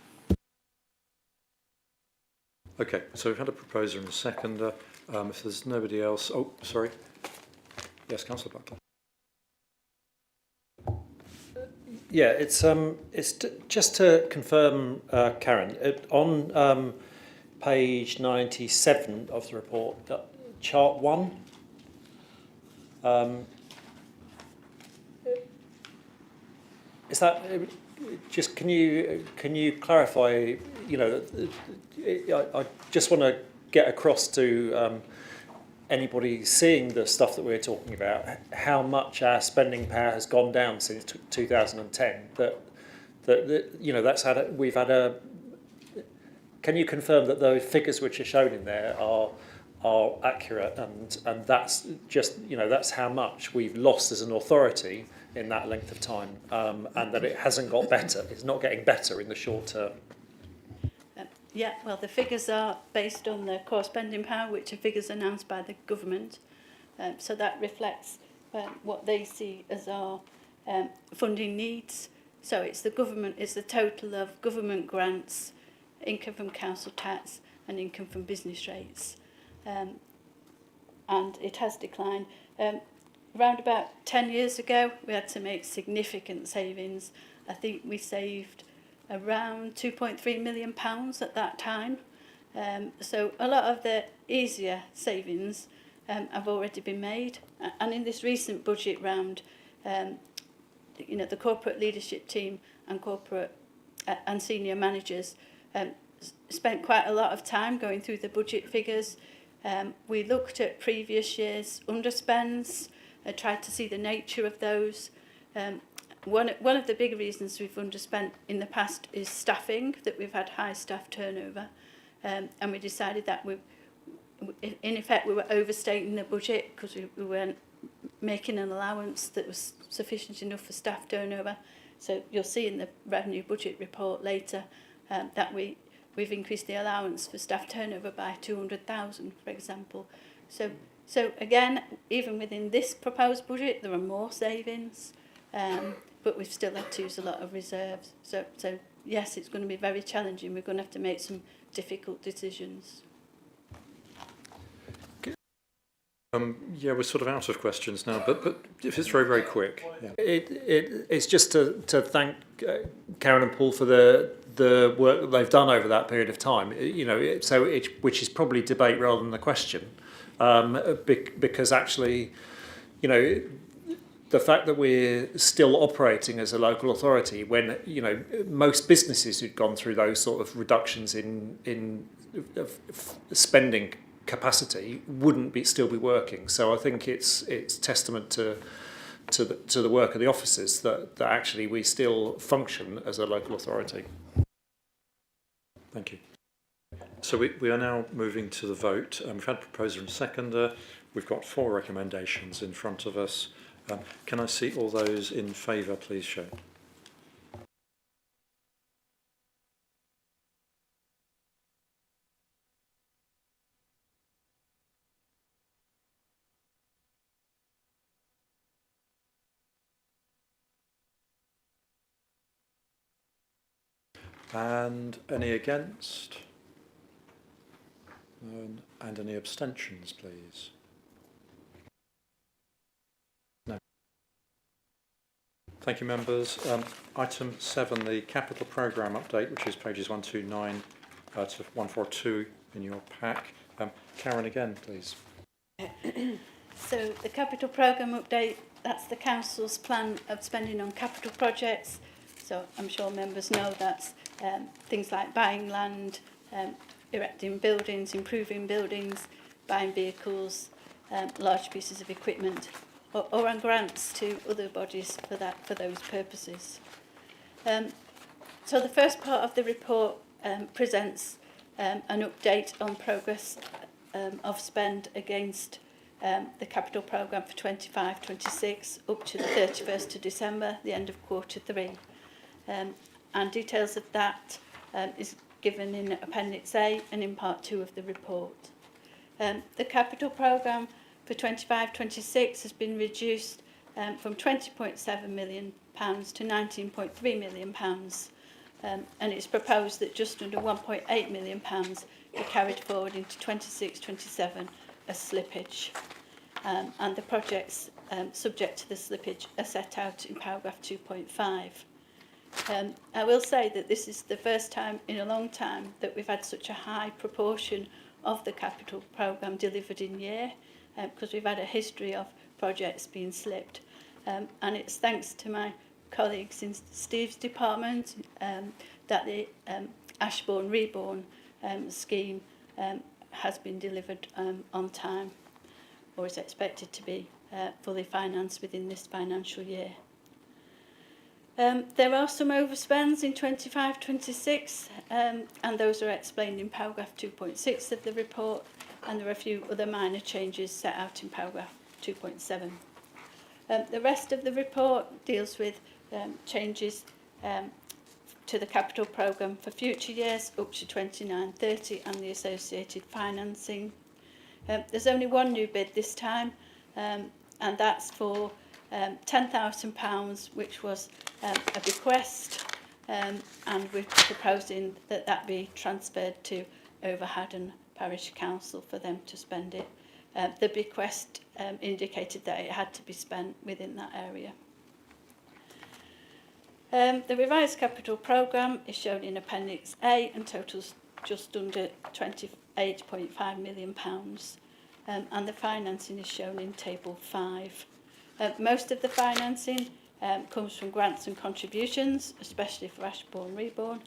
Speaker 1: Okay, so we've had a proposer and a seconder. If there's nobody else... Oh, sorry. Yes, Councillor Buckley.
Speaker 15: it's just to confirm, Karen, on page 97 of the report, chart 1. Is that just? Can you clarify? You know, I just want to get across to anybody seeing the stuff that we're talking about how much our spending power has gone down since 2010. That you know we've had a. Can you confirm that those figures which are shown in there are accurate and that's just that's how much we've lost as an authority in that length of time, and that it hasn't got better. It's not getting better in the short term.
Speaker 12: Yeah, well, the figures are based on the core spending power, which are figures announced by the government. So that reflects what they see as our funding needs. So it's the total of government grants, income from council tax, and income from business rates. And it has declined. Around about 10 years ago, we had to make significant savings. I think we saved around £2.3 million at that time. So a lot of the easier savings have already been made. And in this recent budget round, the corporate leadership team and corporate and senior managers spent quite a lot of time going through the budget figures. We looked at previous years' underspends, tried to see the nature of those. One of the big reasons we've underspent in the past is staffing, that we've had high staff turnover. And we decided that in effect we were overstating the budget because we weren't making an allowance that was sufficient enough for staff turnover. So you'll see in the revenue budget report later that we've increased the allowance for staff turnover by 200,000, for example. So again, even within this proposed budget, there are more savings, but we've still had to use a lot of reserves. So yes, it's going to be very challenging. We're going to have to make some difficult decisions.
Speaker 1: Yeah, we're sort of out of questions now, but if it's very, very quick. Yeah.
Speaker 15: It's just to thank Karen and Paul for the work that they've done over that period of time. Which is probably debate rather than the question, because actually, the fact that we're still operating as a local authority when most businesses who'd gone through those sort of reductions in spending capacity wouldn't still be working. So I think it's testament to the work of the officers that actually we still function as a local authority.
Speaker 1: Thank you. So we are now moving to the vote. We've had proposer and seconder. We've got 4 recommendations in front of us. Can I see all those in favour, please show? And any against? And any abstentions, please? No. Thank you, members. Item 7, the capital programme update, which is pages 129 to 142 in your pack. Karen, again, please.
Speaker 12: So the capital programme update, that's the council's plan of spending on capital projects. So I'm sure members know that's things like buying land, erecting buildings, improving buildings, buying vehicles, large pieces of equipment, or on grants to other bodies for those purposes. So the first part of the report presents an update on progress of spend against the capital programme for 25-26 up to the 31st of December, the end of quarter 3. And details of that is given in Appendix A and in Part 2 of the report. The capital programme for 25-26 has been reduced from £20.7 million to £19.3 million, and it's proposed that just under £1.8 million be carried forward into 26-27 as slippage. And the projects subject to the slippage are set out in paragraph 2.5. I will say that this is the first time in a long time that we've had such a high proportion of the capital programme delivered in year, because we've had a history of projects being slipped. And it's thanks to my colleagues in Steve's department that the Ashbourne Reborn scheme has been delivered on time, or is expected to be fully financed within this financial year. There are some overspends in 25-26, and those are explained in paragraph 2.6 of the report, and there are a few other minor changes set out in paragraph 2.7. The rest of the report deals with changes to the capital programme for future years up to 29-30 and the associated financing. There's only one new bid this time, and that's for £10,000, which was a bequest, and we're proposing that that be transferred to Overhaddon Parish Council for them to spend it. The bequest indicated that it had to be spent within that area. The revised capital programme is shown in Appendix A and totals just under £28.5 million, and the financing is shown in Table 5. Most of the financing comes from grants and contributions, especially for Ashbourne Reborn,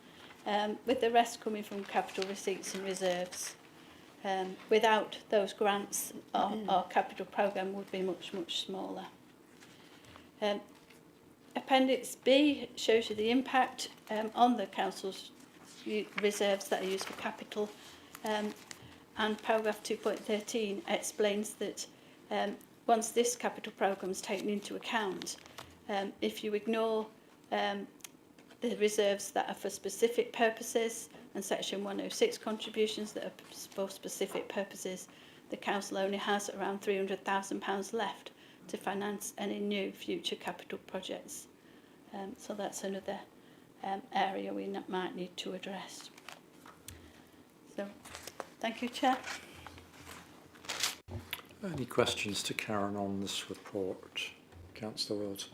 Speaker 12: with the rest coming from capital receipts and reserves. Without those grants, our capital programme would be much, much smaller. Appendix B shows you the impact on the council's reserves that are used for capital, and paragraph 2.13 explains that once this capital programme is taken into account, if you ignore the reserves that are for specific purposes and section 106 contributions that are for specific purposes, the council only has around £300,000 left to finance any new future capital projects. So that's another area we might need to address. So, thank you, Chair.
Speaker 1: Any questions to Karen on this report? Councillor Wilton.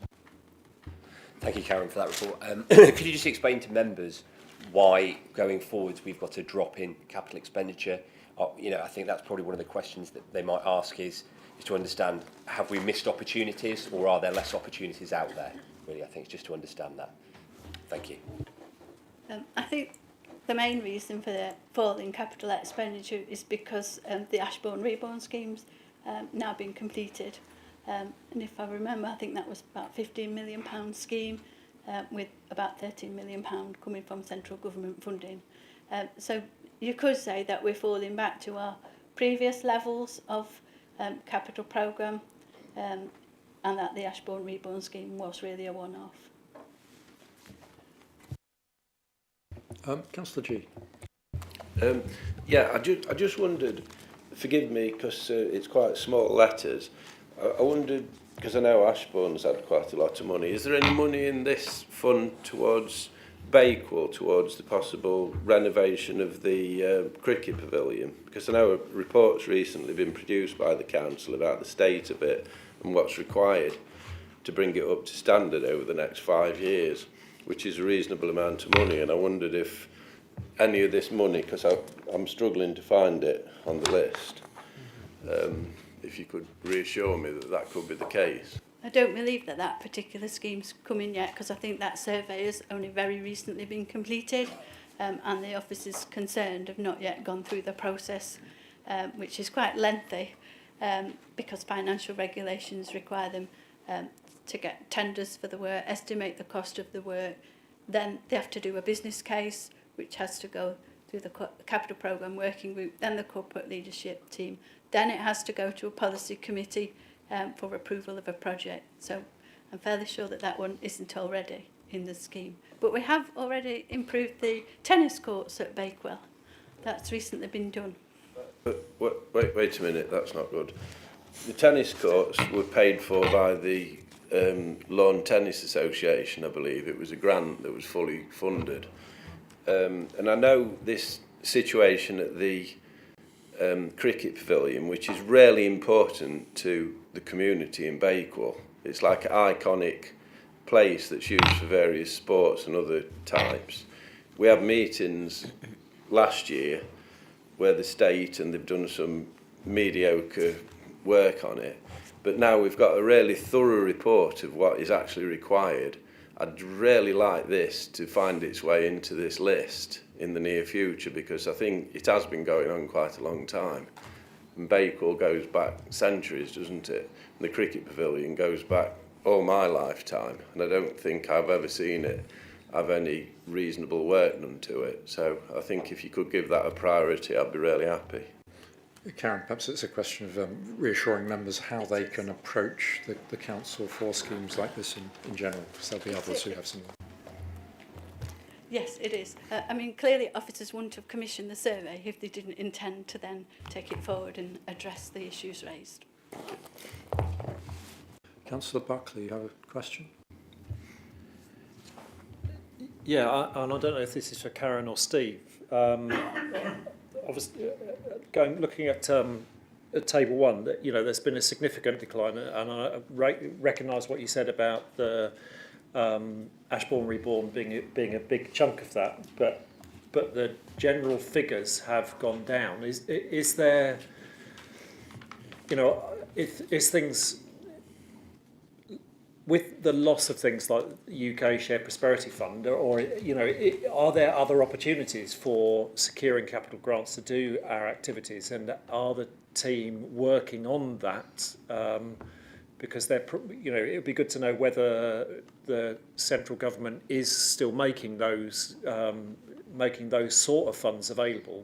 Speaker 13: Thank you, Karen, for that report. Could you just explain to members why, going forwards, we've got a drop in capital expenditure? I think that's probably one of the questions that they might ask is to understand, have we missed opportunities or are there less opportunities out there? Really, I think it's just to understand that. Thank you.
Speaker 12: I think the main reason for the fall in capital expenditure is because the Ashbourne Reborn scheme's now been completed. And if I remember, I think that was about £15 million scheme with about £13 million coming from central government funding. So you could say that we're falling back to our previous levels of capital programme, and that the Ashbourne Reborn scheme was really a one-off.
Speaker 1: Councillor G.
Speaker 8: Yeah, I just wondered, forgive me because it's quite small letters, I wondered, because I know Ashbourne's had quite a lot of money, is there any money in this fund towards Bakewell, towards the possible renovation of the cricket pavilion? Because I know a report's recently been produced by the council about the state of it and what's required to bring it up to standard over the next 5 years, which is a reasonable amount of money. And I wondered if any of this money, because I'm struggling to find it on the list, if you could reassure me that that could be the case.
Speaker 12: I don't believe that that particular scheme's come in yet, because I think that survey has only very recently been completed, and the officers concerned have not yet gone through the process, which is quite lengthy, because financial regulations require them to get tenders for the work, estimate the cost of the work, then they have to do a business case, which has to go through the capital programme working group, then the corporate leadership team, then it has to go to a policy committee for approval of a project. So I'm fairly sure that that one isn't already in the scheme. But we have already improved the tennis courts at Bakewell. That's recently been done.
Speaker 8: Wait a minute, that's not good. The tennis courts were paid for by the Lawn Tennis Association, I believe. It was a grant that was fully funded. And I know this situation at the cricket pavilion, which is really important to the community in Bakewell. It's like an iconic place that's used for various sports and other types. We had meetings last year where the state, and they've done some mediocre work on it, but now we've got a really thorough report of what is actually required. I'd really like this to find its way into this list in the near future, because I think it has been going on quite a long time. And Bakewell goes back centuries, doesn't it? And the cricket pavilion goes back all my lifetime, and I don't think I've ever seen it have any reasonable work done to it. So I think if you could give that a priority, I'd be really happy.
Speaker 1: Karen, perhaps it's a question of reassuring members how they can approach the council for schemes like this in general, because there'll be others who have similar.
Speaker 12: Yes, it is. I mean, clearly officers wouldn't have commissioned the survey if they didn't intend to then take it forward and address the issues raised.
Speaker 1: Councillor Buckley, you have a question?
Speaker 15: Yeah, and I don't know if this is for Karen or Steve. Obviously, looking at table one, that there's been a significant decline, and I recognise what you said about the Ashbourne Reborn being a big chunk of that, but the general figures have gone down. Is there, is things with the loss of things like the UK Shared Prosperity Fund, or are there other opportunities for securing capital grants to do our activities, and are the team working on that? Because it would be good to know whether the central government is still making those sort of funds available,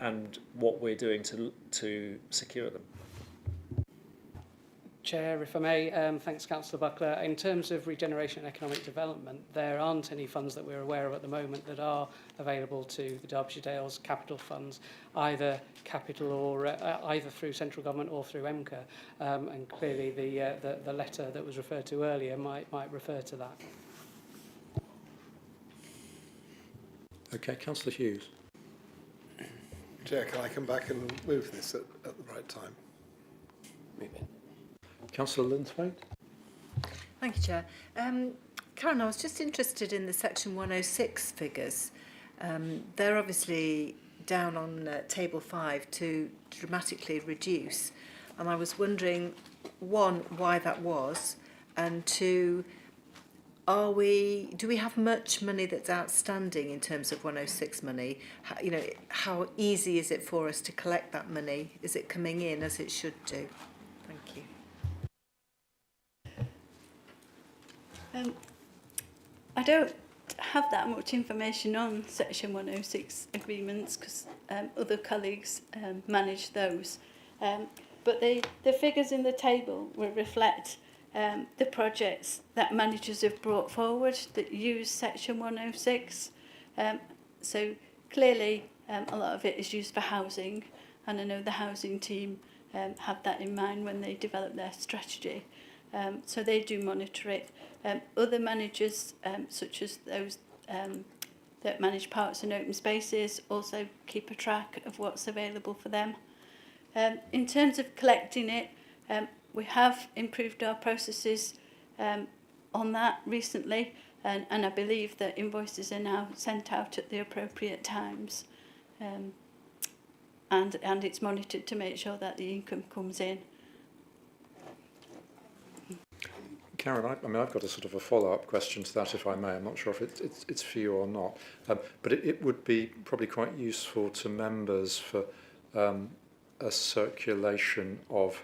Speaker 15: and what we're doing to secure them.
Speaker 16: Chair, if I may, thanks Councillor Buckler. In terms of regeneration and economic development, there aren't any funds that we're aware of at the moment that are available to the Derbyshire Dales capital funds, either capital or either through central government or through EMCA. And clearly the letter that was referred to earlier might refer to that.
Speaker 1: Okay, Councillor Hughes.
Speaker 6: Chair, can I come back and move this at the right time?
Speaker 1: Councillor Linthwaite.
Speaker 11: Thank you, Chair. Karen, I was just interested in the Section 106 figures. They're obviously down on Table 5 to dramatically reduce. And I was wondering, one, why that was, and two, do we have much money that's outstanding in terms of 106 money? How easy is it for us to collect that money? Is it coming in as it should do? Thank you.
Speaker 12: I don't have that much information on Section 106 agreements because other colleagues manage those. But the figures in the table will reflect the projects that managers have brought forward that use Section 106. So clearly a lot of it is used for housing, and I know the housing team have that in mind when they develop their strategy. So they do monitor it. Other managers, such as those that manage parks and open spaces, also keep a track of what's available for them. In terms of collecting it, we have improved our processes on that recently, and I believe that invoices are now sent out at the appropriate times, and it's monitored to make sure that the income comes in.
Speaker 1: Karen, I've got a sort of a follow-up question to that, if I may. I'm not sure if it's for you or not, but it would be probably quite useful to members for a circulation of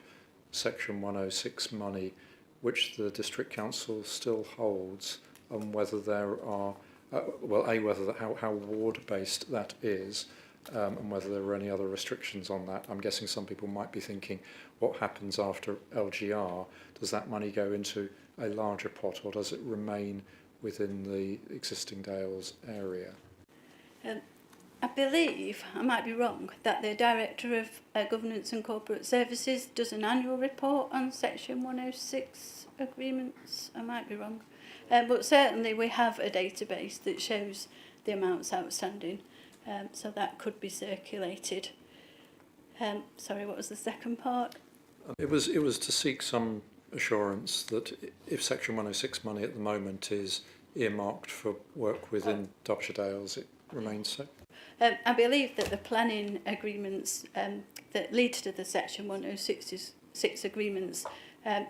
Speaker 1: Section 106 money, which the District Council still holds, and whether there are, how ward-based that is, and whether there are any other restrictions on that. I'm guessing some people might be thinking, what happens after LGR? Does that money go into a larger pot, or does it remain within the existing Dales area?
Speaker 12: I believe, I might be wrong, that the Director of Governance and Corporate Services does an annual report on Section 106 agreements. I might be wrong. But certainly we have a database that shows the amounts outstanding, so that could be circulated. Sorry, what was the second part?
Speaker 1: It was to seek some assurance that if Section 106 money at the moment is earmarked for work within Derbyshire Dales, it remains so?
Speaker 12: I believe that the planning agreements that lead to the Section 106 agreements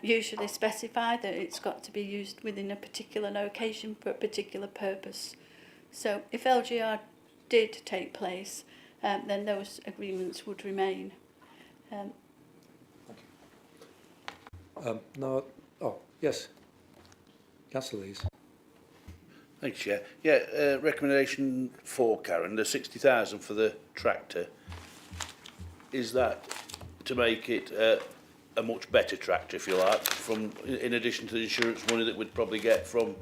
Speaker 12: usually specify that it's got to be used within a particular location for a particular purpose. So if LGR did take place, then those agreements would remain.
Speaker 1: No, oh, yes. Councillor Lees.
Speaker 17: Thanks, Chair. Yeah, recommendation 4, Karen, the 60,000 for the tractor. Is that to make it a much better tractor, if you like, from in addition to the insurance money that we'd probably get from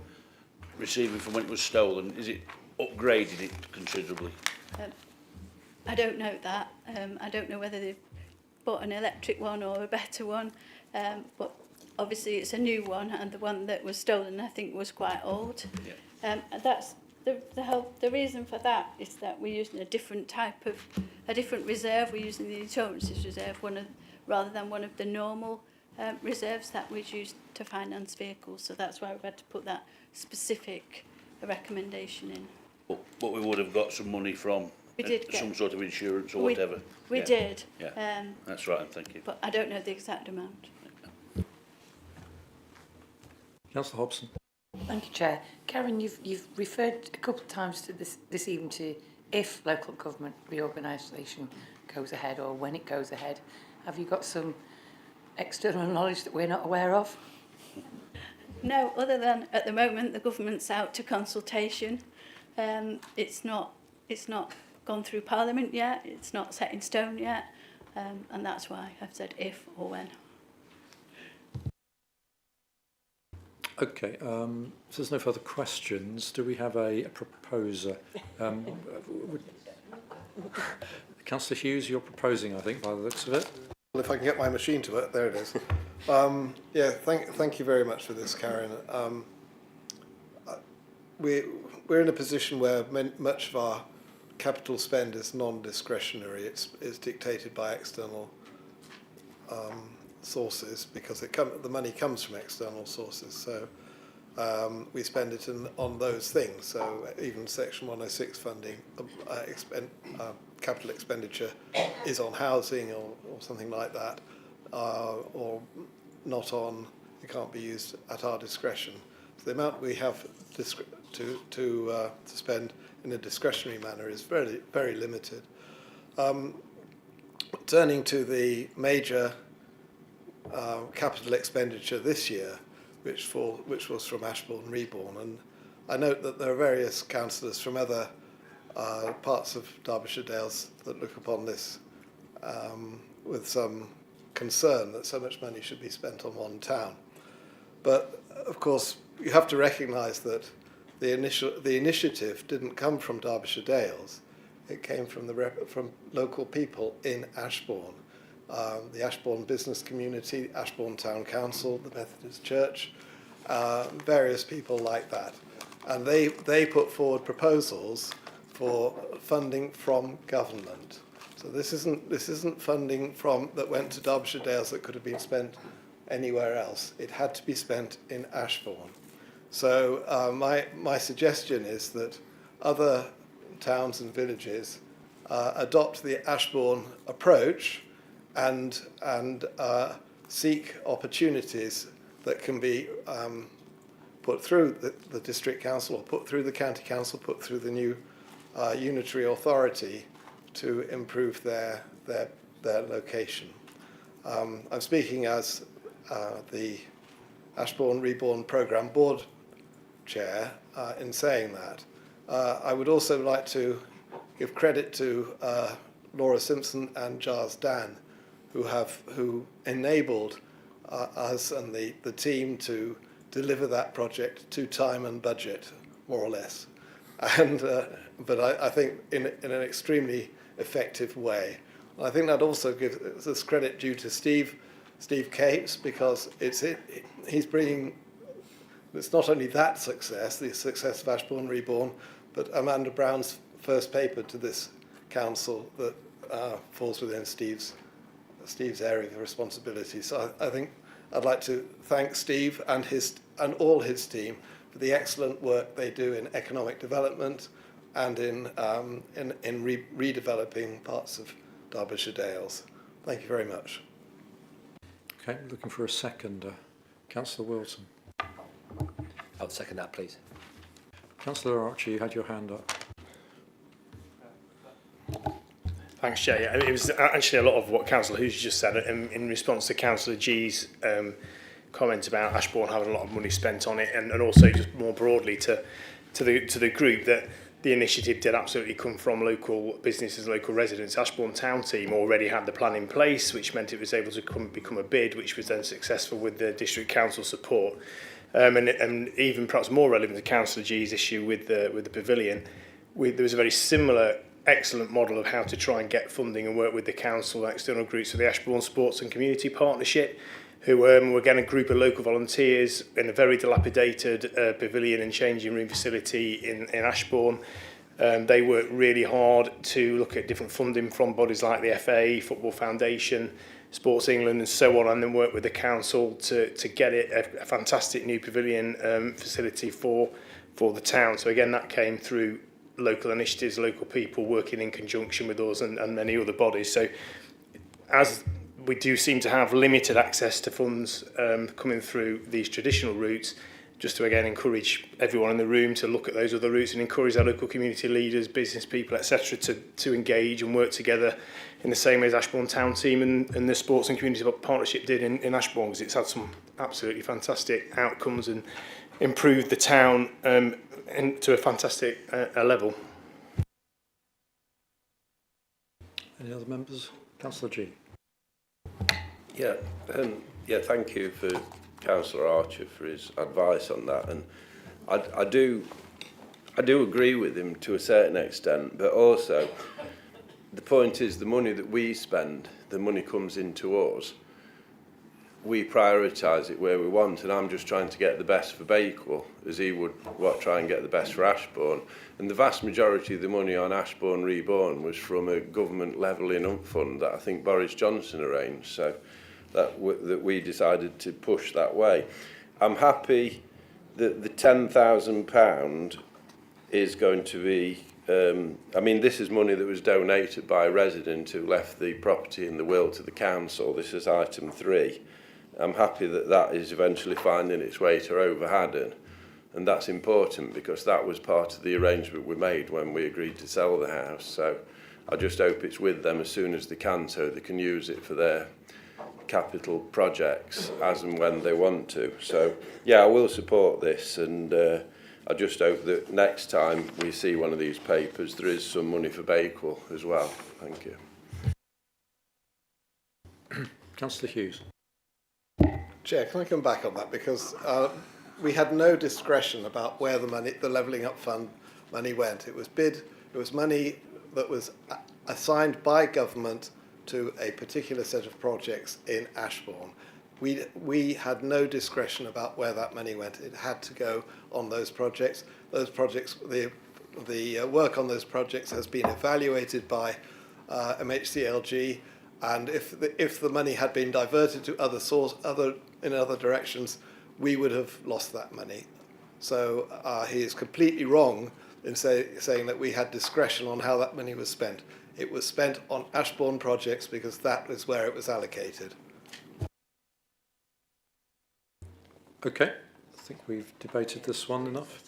Speaker 17: receiving from when it was stolen? Is it upgraded it considerably?
Speaker 12: I don't know that. I don't know whether they've bought an electric one or a better one, but obviously it's a new one, and the one that was stolen I think was quite old.
Speaker 17: Yeah.
Speaker 12: That's the reason for that is that we're using a different reserve. We're using the insurances reserve rather than one of the normal reserves that we use to finance vehicles. So that's why we've had to put that specific recommendation in.
Speaker 17: But we would have got some money from some sort of insurance or whatever.
Speaker 12: We did.
Speaker 17: Yeah. That's right. Thank you.
Speaker 12: But I don't know the exact amount.
Speaker 1: Councillor Hobson.
Speaker 14: Thank you, Chair. Karen, you've referred a couple of times to this evening to if local government reorganisation goes ahead or when it goes ahead. Have you got some external knowledge that we're not aware of?
Speaker 12: No, other than at the moment the government's out to consultation. It's not gone through Parliament yet. It's not set in stone yet, and that's why I've said if or when.
Speaker 1: Okay, so there's no further questions. Do we have a proposer? Councillor Hughes, you're proposing, I think, by the looks of it.
Speaker 6: Well, if I can get my machine to work, there it is. Yeah, thank you very much for this, Karen. We're in a position where much of our capital spend is non-discretionary. It's dictated by external sources because the money comes from external sources. So we spend it on those things. So even Section 106 funding, capital expenditure is on housing or something like that, or not on. It can't be used at our discretion. So the amount we have to spend in a discretionary manner is very, very limited. Turning to the major capital expenditure this year, which was from Ashbourne Reborn, and I note that there are various councillors from other parts of Derbyshire Dales that look upon this with some concern that so much money should be spent on one town. But of course, you have to recognise that the initiative didn't come from Derbyshire Dales; it came from from local people in Ashbourne. The Ashbourne business community, Ashbourne Town Council, the Methodist Church, various people like that. And they put forward proposals for funding from government. So this isn't funding that went to Derbyshire Dales that could have been spent anywhere else. It had to be spent in Ashbourne. So my suggestion is that other towns and villages adopt the Ashbourne approach and seek opportunities that can be put through the district council, or put through the county council, put through the new unitary authority to improve their location. I'm speaking as the Ashbourne Reborn Programme Board Chair in saying that. I would also like to give credit to Laura Simpson and Giles Dan, who enabled us and the team to deliver that project to time and budget, more or less, but I think in an extremely effective way. And I think that also gives us credit due to Steve Capes, because he's bringing. It's not only that success, the success of Ashbourne Reborn, but Amanda Brown's first paper to this council that falls within Steve's area of responsibility. So I think I'd like to thank Steve and all his team for the excellent work they do in economic development and in redeveloping parts of Derbyshire Dales. Thank you very much.
Speaker 1: Okay, looking for a second. Councillor Wilson.
Speaker 13: I'll second that, please.
Speaker 1: Councillor Archer, you had your hand up.
Speaker 18: Thanks, Chair. Yeah, it was actually a lot of what Councillor Hughes just said in response to Councillor G's comment about Ashbourne having a lot of money spent on it, and also just more broadly to the group, that the initiative did absolutely come from local businesses, local residents. Ashbourne Town team already had the plan in place, which meant it was able to become a bid, which was then successful with the District Council support. And even perhaps more relevant to Councillor G's issue with the pavilion, there was a very similar excellent model of how to try and get funding and work with the council and external groups for the Ashbourne Sports and Community Partnership, who were again a group of local volunteers in a very dilapidated pavilion and changing room facility in Ashbourne. They worked really hard to look at different funding from bodies like the FA, Football Foundation, Sports England and so on, and then work with the council to get it a fantastic new pavilion facility for the town. So again, that came through local initiatives, local people working in conjunction with us and many other bodies. So as we do seem to have limited access to funds coming through these traditional routes, just to again encourage everyone in the room to look at those other routes and encourage our local community leaders, business people, etc. to engage and work together in the same way as Ashbourne Town team and the Sports and Community Partnership did in Ashbourne, because it's had some absolutely fantastic outcomes and improved the town to a fantastic level.
Speaker 1: Any other members? Councillor G.
Speaker 8: Yeah, thank you for Councillor Archer for his advice on that, and I do agree with him to a certain extent, but also the point is the money that we spend, the money comes into us, we prioritise it where we want, and I'm just trying to get the best for Bakewell, as he would try and get the best for Ashbourne. And the vast majority of the money on Ashbourne Reborn was from a government levelling up fund that I think Boris Johnson arranged, so that we decided to push that way. I'm happy that the £10,000 is going to be, I mean, this is money that was donated by a resident who left the property in the will to the council. This is item 3. I'm happy that that is eventually finding its way to Overhaddon, and that's important because that was part of the arrangement we made when we agreed to sell the house. So I just hope it's with them as soon as they can, so they can use it for their capital projects as and when they want to. So yeah, I will support this, and I just hope that next time we see one of these papers there is some money for Bakewell as well. Thank you.
Speaker 1: Councillor Hughes.
Speaker 6: Chair, can I come back on that? Because we had no discretion about where the Levelling Up Fund money went. It was money that was assigned by government to a particular set of projects in Ashbourne. We had no discretion about where that money went. It had to go on those projects. Those projects, the work on those projects has been evaluated by MHCLG, and if the money had been diverted to in other directions, we would have lost that money. So he is completely wrong in saying that we had discretion on how that money was spent. It was spent on Ashbourne projects because that was where it was allocated.
Speaker 1: Okay, I think we've debated this one enough.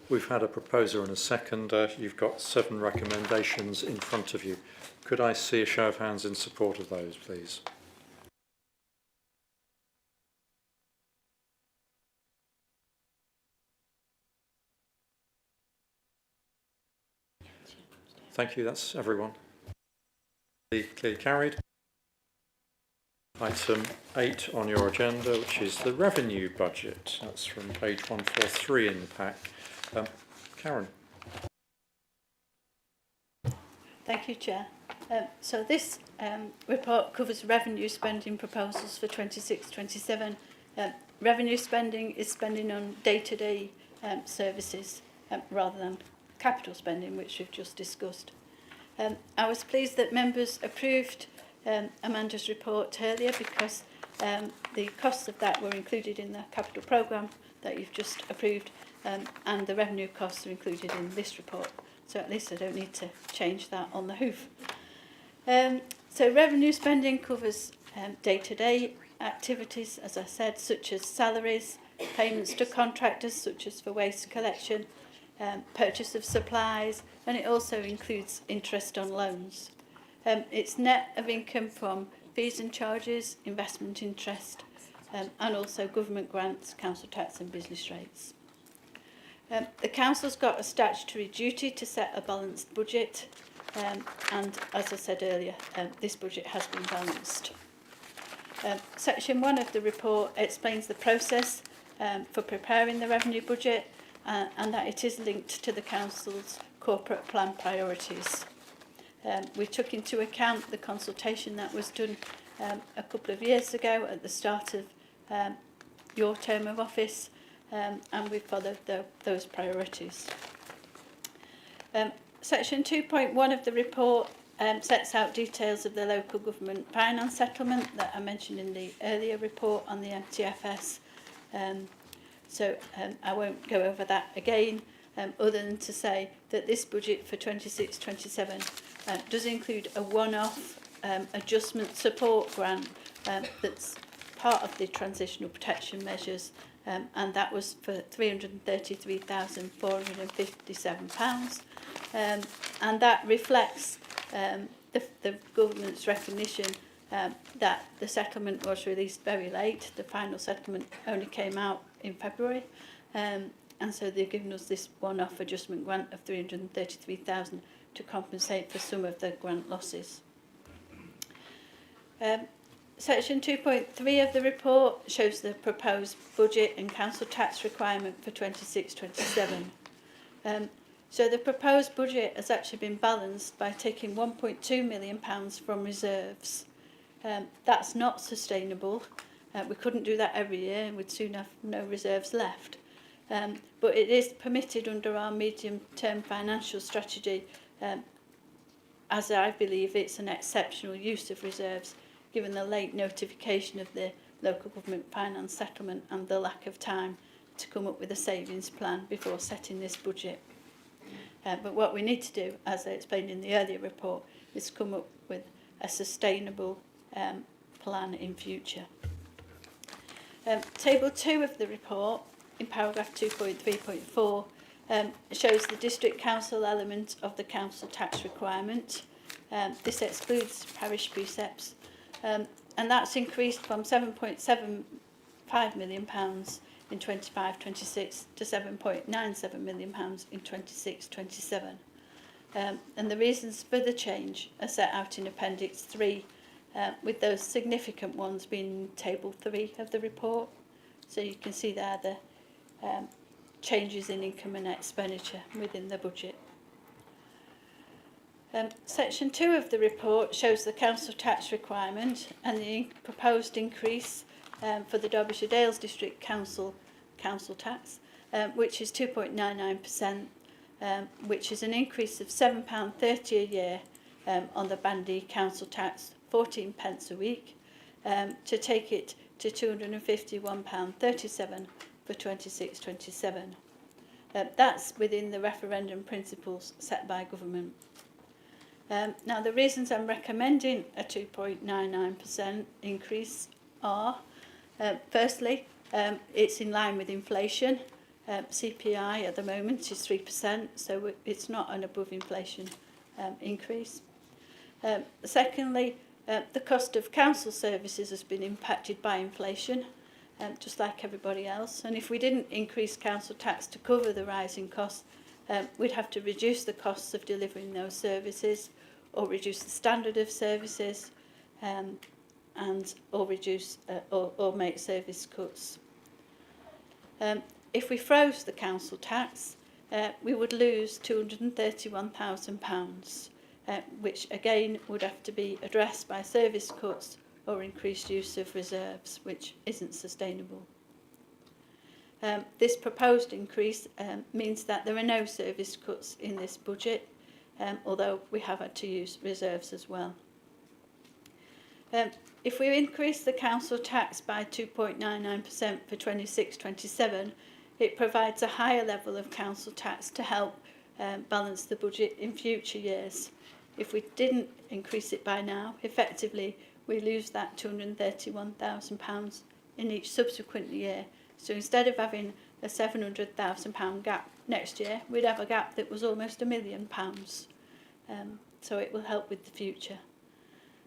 Speaker 1: We've had a proposer and a second. You've got 7 recommendations in front of you. Could I see a show of hands in support of those, please? Thank you, that's everyone. Clearly carried. Item 8 on your agenda, which is the revenue budget. That's from page 143 in the pack. Karen.
Speaker 12: Thank you, Chair. So this report covers revenue spending proposals for 26-27. Revenue spending is spending on day-to-day services rather than capital spending, which we've just discussed. I was pleased that members approved Amanda's report earlier, because The costs of that were included in the capital programme that you've just approved, and the revenue costs are included in this report. So at least I don't need to change that on the hoof. So revenue spending covers day-to-day activities, as I said, such as salaries, payments to contractors, such as for waste collection, purchase of supplies, and it also includes interest on loans. It's net of income from fees and charges, investment interest, and also government grants, council tax and business rates. The council's got a statutory duty to set a balanced budget, and as I said earlier, this budget has been balanced. Section 1 of the report explains the process for preparing the revenue budget, and that it is linked to the council's corporate plan priorities. We took into account the consultation that was done a couple of years ago at the start of your term of office, and we followed those priorities. Section 2.1 of the report sets out details of the local government finance settlement that I mentioned in the earlier report on the MTFS. So I won't go over that again, other than to say that this budget for 26-27 does include a one-off adjustment support grant that's part of the transitional protection measures, and that was for £333,457, and that reflects the government's recognition that the settlement was released very late. The final settlement only came out in February, and so they've given us this one-off adjustment grant of £333,000 to compensate for some of the grant losses. Section 2.3 of the report shows the proposed budget and council tax requirement for 26-27. So the proposed budget has actually been balanced by taking £1.2 million from reserves. That's not sustainable. We couldn't do that every year, and we'd soon have no reserves left. But it is permitted under our medium-term financial strategy, as I believe it's an exceptional use of reserves, given the late notification of the local government finance settlement and the lack of time to come up with a savings plan before setting this budget. But what we need to do, as I explained in the earlier report, is come up with a sustainable plan in future. Table 2 of the report, in paragraph 2.3.4, shows the district council element of the council tax requirement. This excludes parish precepts, and that's increased from £7.75 million in 25-26 to £7.97 million in 26-27. And the reasons for the change are set out in Appendix 3, with those significant ones being in Table 3 of the report. So you can see there the changes in income and expenditure within the budget. Section 2 of the report shows the council tax requirement and the proposed increase for the Derbyshire Dales District Council tax, which is 2.99%, which is an increase of £7.30 a year on the Bandy council tax, 14 pence a week, to take it to £251.37 for 26-27. That's within the referendum principles set by government. Now, the reasons I'm recommending a 2.99% increase are, firstly, it's in line with inflation. CPI at the moment is 3%, so it's not an above inflation increase. Secondly, the cost of council services has been impacted by inflation, just like everybody else. And if we didn't increase council tax to cover the rising costs, we'd have to reduce the costs of delivering those services, or reduce the standard of services, or reduce or make service cuts. If we froze the council tax, we would lose £231,000, which again would have to be addressed by service cuts or increased use of reserves, which isn't sustainable. This proposed increase means that there are no service cuts in this budget, although we have had to use reserves as well. If we increase the council tax by 2.99% for 26-27, it provides a higher level of council tax to help balance the budget in future years. If we didn't increase it by now, effectively we lose that £231,000 in each subsequent year. So instead of having a £700,000 gap next year, we'd have a gap that was almost £1 million. So it will help with the future.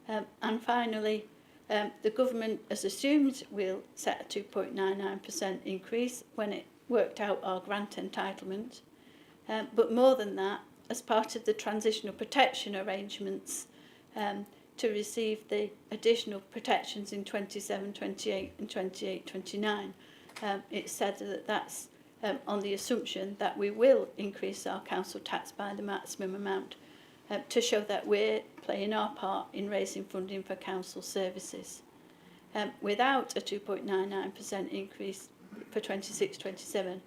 Speaker 12: And finally, the government has assumed we'll set a 2.99% increase when it worked out our grant entitlement. But more than that, as part of the transitional protection arrangements to receive the additional protections in 27, 28 and 28, 29, it said that that's on the assumption that we will increase our council tax by the maximum amount to show that we're playing our part in raising funding for council services. Without a 2.99% increase for 26-27,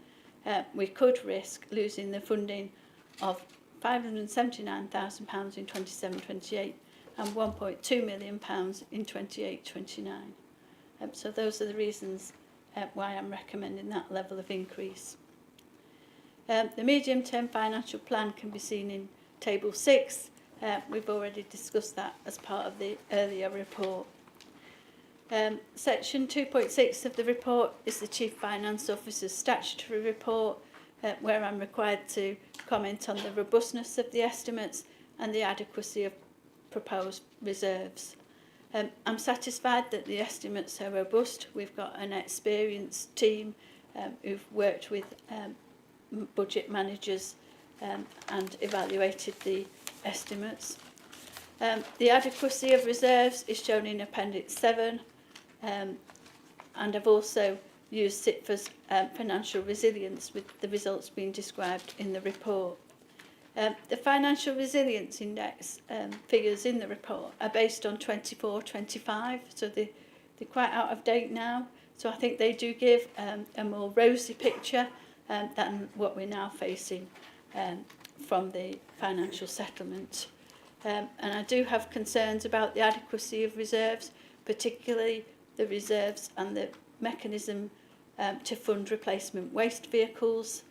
Speaker 12: we could risk losing the funding of £579,000 in 27-28 and £1.2 million in 28-29. So those are the reasons why I'm recommending that level of increase. The medium-term financial plan can be seen in Table 6. We've already discussed that as part of the earlier report. Section 2.6 of the report is the Chief Finance Officer's statutory report, where I'm required to comment on the robustness of the estimates and the adequacy of proposed reserves. I'm satisfied that the estimates are robust. We've got an experienced team who've worked with budget managers and evaluated the estimates. The adequacy of reserves is shown in Appendix 7, and I've also used SITFA's financial resilience, with the results being described in the report. The Financial Resilience Index figures in the report are based on 24-25, so they're quite out of date now. So I think they do give a more rosy picture than what we're now facing from the financial settlement. And I do have concerns about the adequacy of reserves, particularly the reserves and the mechanism to fund replacement waste vehicles,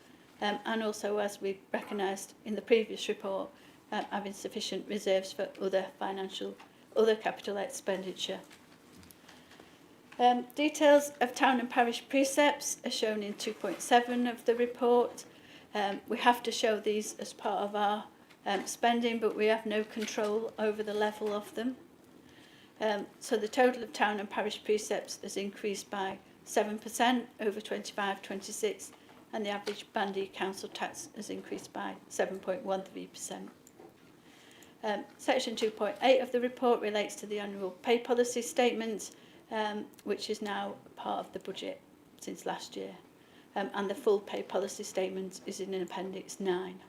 Speaker 12: and also, as we recognised in the previous report, having sufficient reserves for other capital expenditure. Details of town and parish precepts are shown in 2.7 of the report. We have to show these as part of our spending, but we have no control over the level of them. So the total of town and parish precepts has increased by 7% over 25-26, and the average Bandy council tax has increased by 7.13%. Section 2.8 of the report relates to the annual pay policy statement, which is now part of the budget since last year. And the full pay policy statement is in Appendix 9.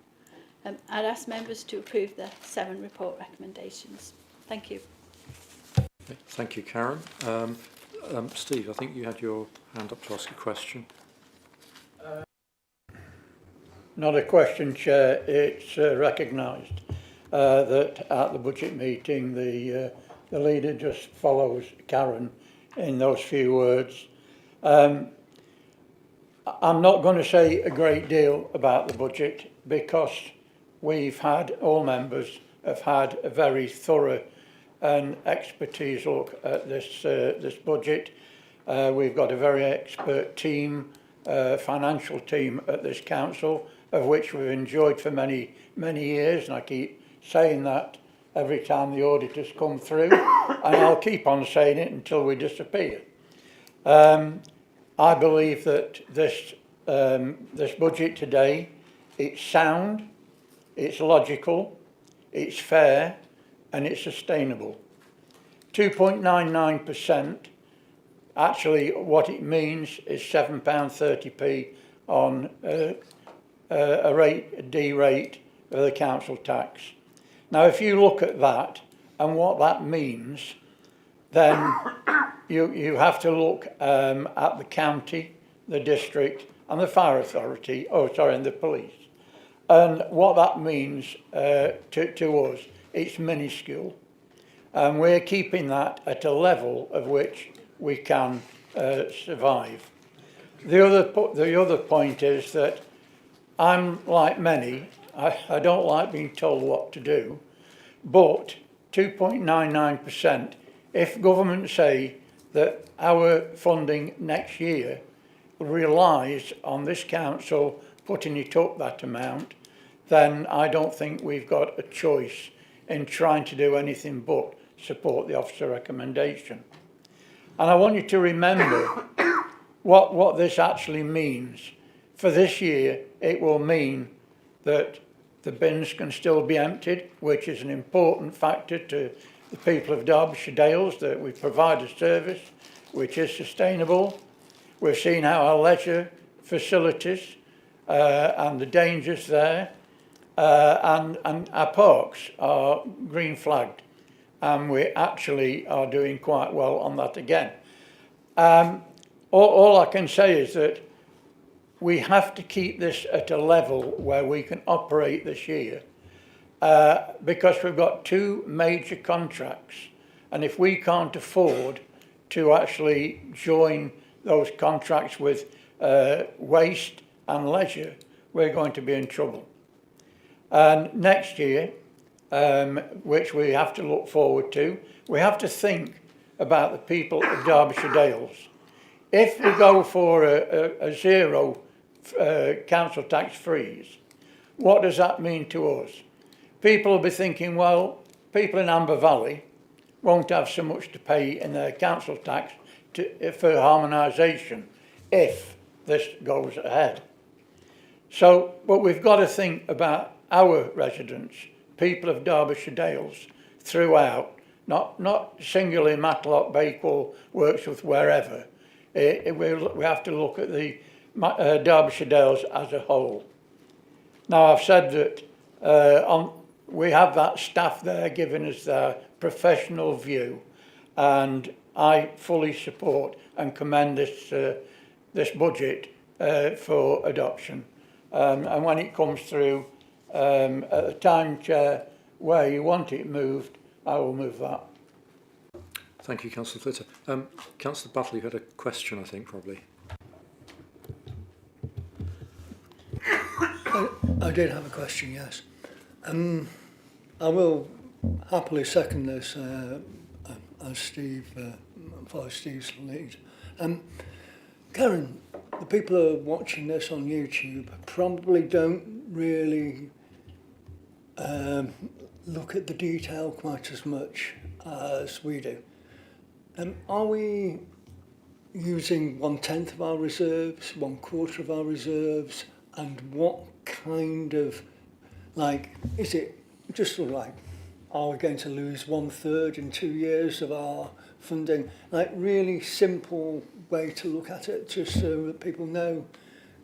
Speaker 12: I'd ask members to approve the 7 report recommendations. Thank you.
Speaker 1: Thank you, Karen. Steve, I think you had your hand up to ask a question.
Speaker 10: Not a question, Chair. It's recognised that at the budget meeting the leader just follows Karen in those few words. I'm not going to say a great deal about the budget because all members have had a very thorough and expertise look at this budget. We've got a very expert team, financial team at this council, of which we've enjoyed for many years, and I keep saying that every time the auditors come through, and I'll keep on saying it until we disappear. I believe that this budget today, it's sound, it's logical, it's fair, and it's sustainable. 2.99%, actually what it means is £7.30p on a D rate of the council tax. Now if you look at that and what that means, then you have to look at the county, the district and the fire authority, and the police. And what that means to us, it's minuscule. and we're keeping that at a level of which we can survive. The other point is that I'm like many, I don't like being told what to do, but 2.99%, if government say that our funding next year relies on this council putting it up that amount, then I don't think we've got a choice in trying to do anything but support the officer recommendation. And I want you to remember what this actually means. For this year, it will mean that the bins can still be emptied, which is an important factor to the people of Derbyshire Dales, that we provide a service which is sustainable. We've seen how our leisure facilities and the dangers there, and our parks are green flagged, and we actually are doing quite well on that again. All I can say is that we have to keep this at a level where we can operate this year, because we've got two major contracts, and if we can't afford to actually join those contracts with waste and leisure, we're going to be in trouble. And next year, which we have to look forward to, we have to think about the people of Derbyshire Dales. If we go for a zero council tax freeze, what does that mean to us? People will be thinking, well, people in Amber Valley won't have so much to pay in their council tax for harmonisation if this goes ahead. So, but we've got to think about our residents, people of Derbyshire Dales, throughout, not singularly Matlock, Bakewell, Wirksworth, wherever. We have to look at the Derbyshire Dales as a whole. Now, I've said that we have that staff there giving us their professional view, and I fully support and commend this budget for adoption. And when it comes through at the time, Chair, where you want it moved, I will move that.
Speaker 1: Thank you, Councillor Flitter. Councillor Battle, you had a question, I think, probably.
Speaker 4: I did have a question, yes. I will happily second this as Steve, follow Steve's lead. Karen, the people who are watching this on YouTube probably don't really look at the detail quite as much as we do. Are we using 1/10 of our reserves, 1/4 of our reserves, and what kind of, like, is it just sort of like, are we going to lose 1/3 in 2 years of our funding? Like, really simple way to look at it, just so that people know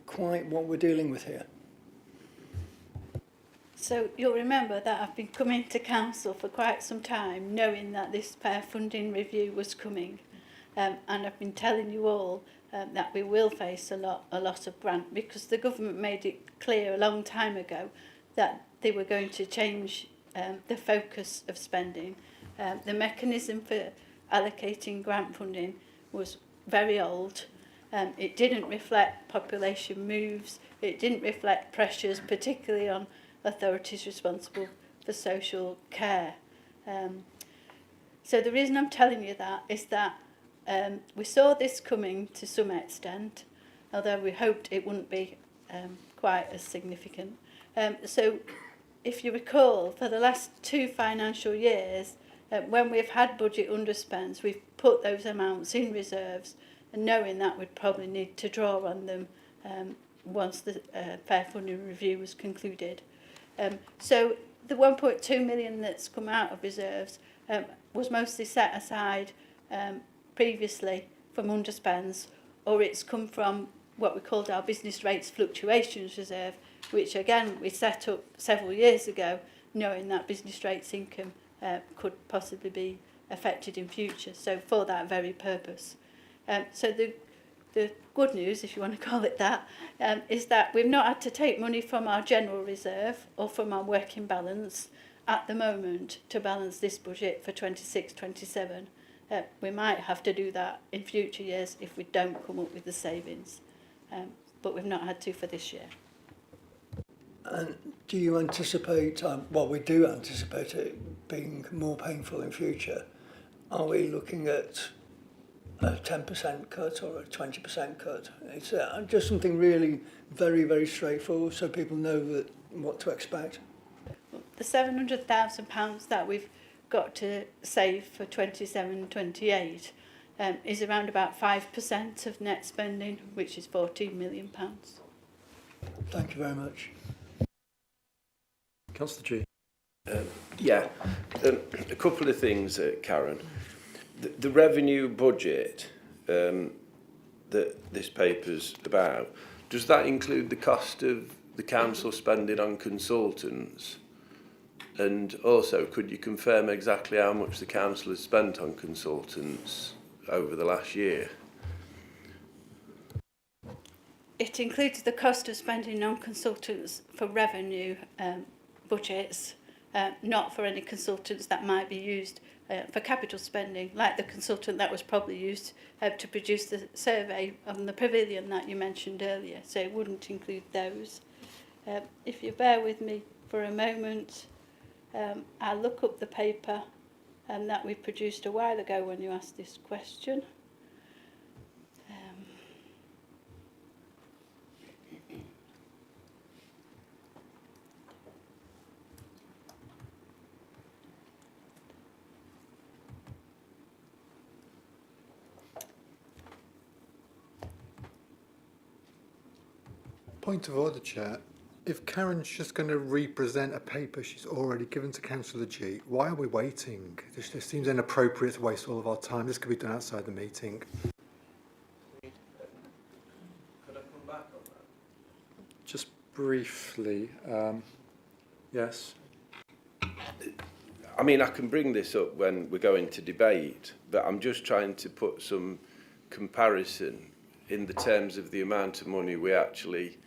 Speaker 4: quite what we're dealing with here.
Speaker 12: So you'll remember that I've been coming to council for quite some time, knowing that this pair funding review was coming, and I've been telling you all that we will face a lot of grant, because the government made it clear a long time ago that they were going to change the focus of spending. The mechanism for allocating grant funding was very old. It didn't reflect population moves. It didn't reflect pressures, particularly on authorities responsible for social care. So the reason I'm telling you that is that we saw this coming to some extent, although we hoped it wouldn't be quite as significant. So if you recall, for the last 2 financial years, when we've had budget underspends, we've put those amounts in reserves, and knowing that we'd probably need to draw on them once the fair funding review was concluded. So the 1.2 million that's come out of reserves was mostly set aside previously from underspends, or it's come from what we called our business rates fluctuations reserve, which again we set up several years ago, knowing that business rates income could possibly be affected in future, so for that very purpose. So the good news, if you want to call it that, is that we've not had to take money from our general reserve or from our working balance, at the moment to balance this budget for 26-27. We might have to do that in future years if we don't come up with the savings, but we've not had to for this year.
Speaker 4: And do you anticipate, well, we do anticipate it being more painful in future. Are we looking at a 10% cut or a 20% cut? It's just something really very, very straightforward so people know that what to expect.
Speaker 12: The £700,000 that we've got to save for 27-28 is around about 5% of net spending, which is £14 million.
Speaker 4: Thank you very much.
Speaker 1: Councillor G.
Speaker 8: A couple of things, Karen. The revenue budget that this paper's about, does that include the cost of the council spending on consultants? And also, could you confirm exactly how much the council has spent on consultants over the last year?
Speaker 12: It includes the cost of spending on consultants for revenue budgets, not for any consultants that might be used for capital spending, like the consultant that was probably used to produce the survey on the pavilion that you mentioned earlier. So it wouldn't include those. If you bear with me for a moment, I'll look up the paper that we produced a while ago when you asked this question.
Speaker 19: Point of order, Chair. If Karen's just going to represent a paper she's already given to Councillor G, why are we waiting? This seems inappropriate to waste all of our time. This could be done outside the meeting.
Speaker 8: Could I come back on that?
Speaker 1: Just briefly, yes.
Speaker 8: I mean, I can bring this up when we're going to debate, but I'm just trying to put some comparison in the terms of the amount of money we actually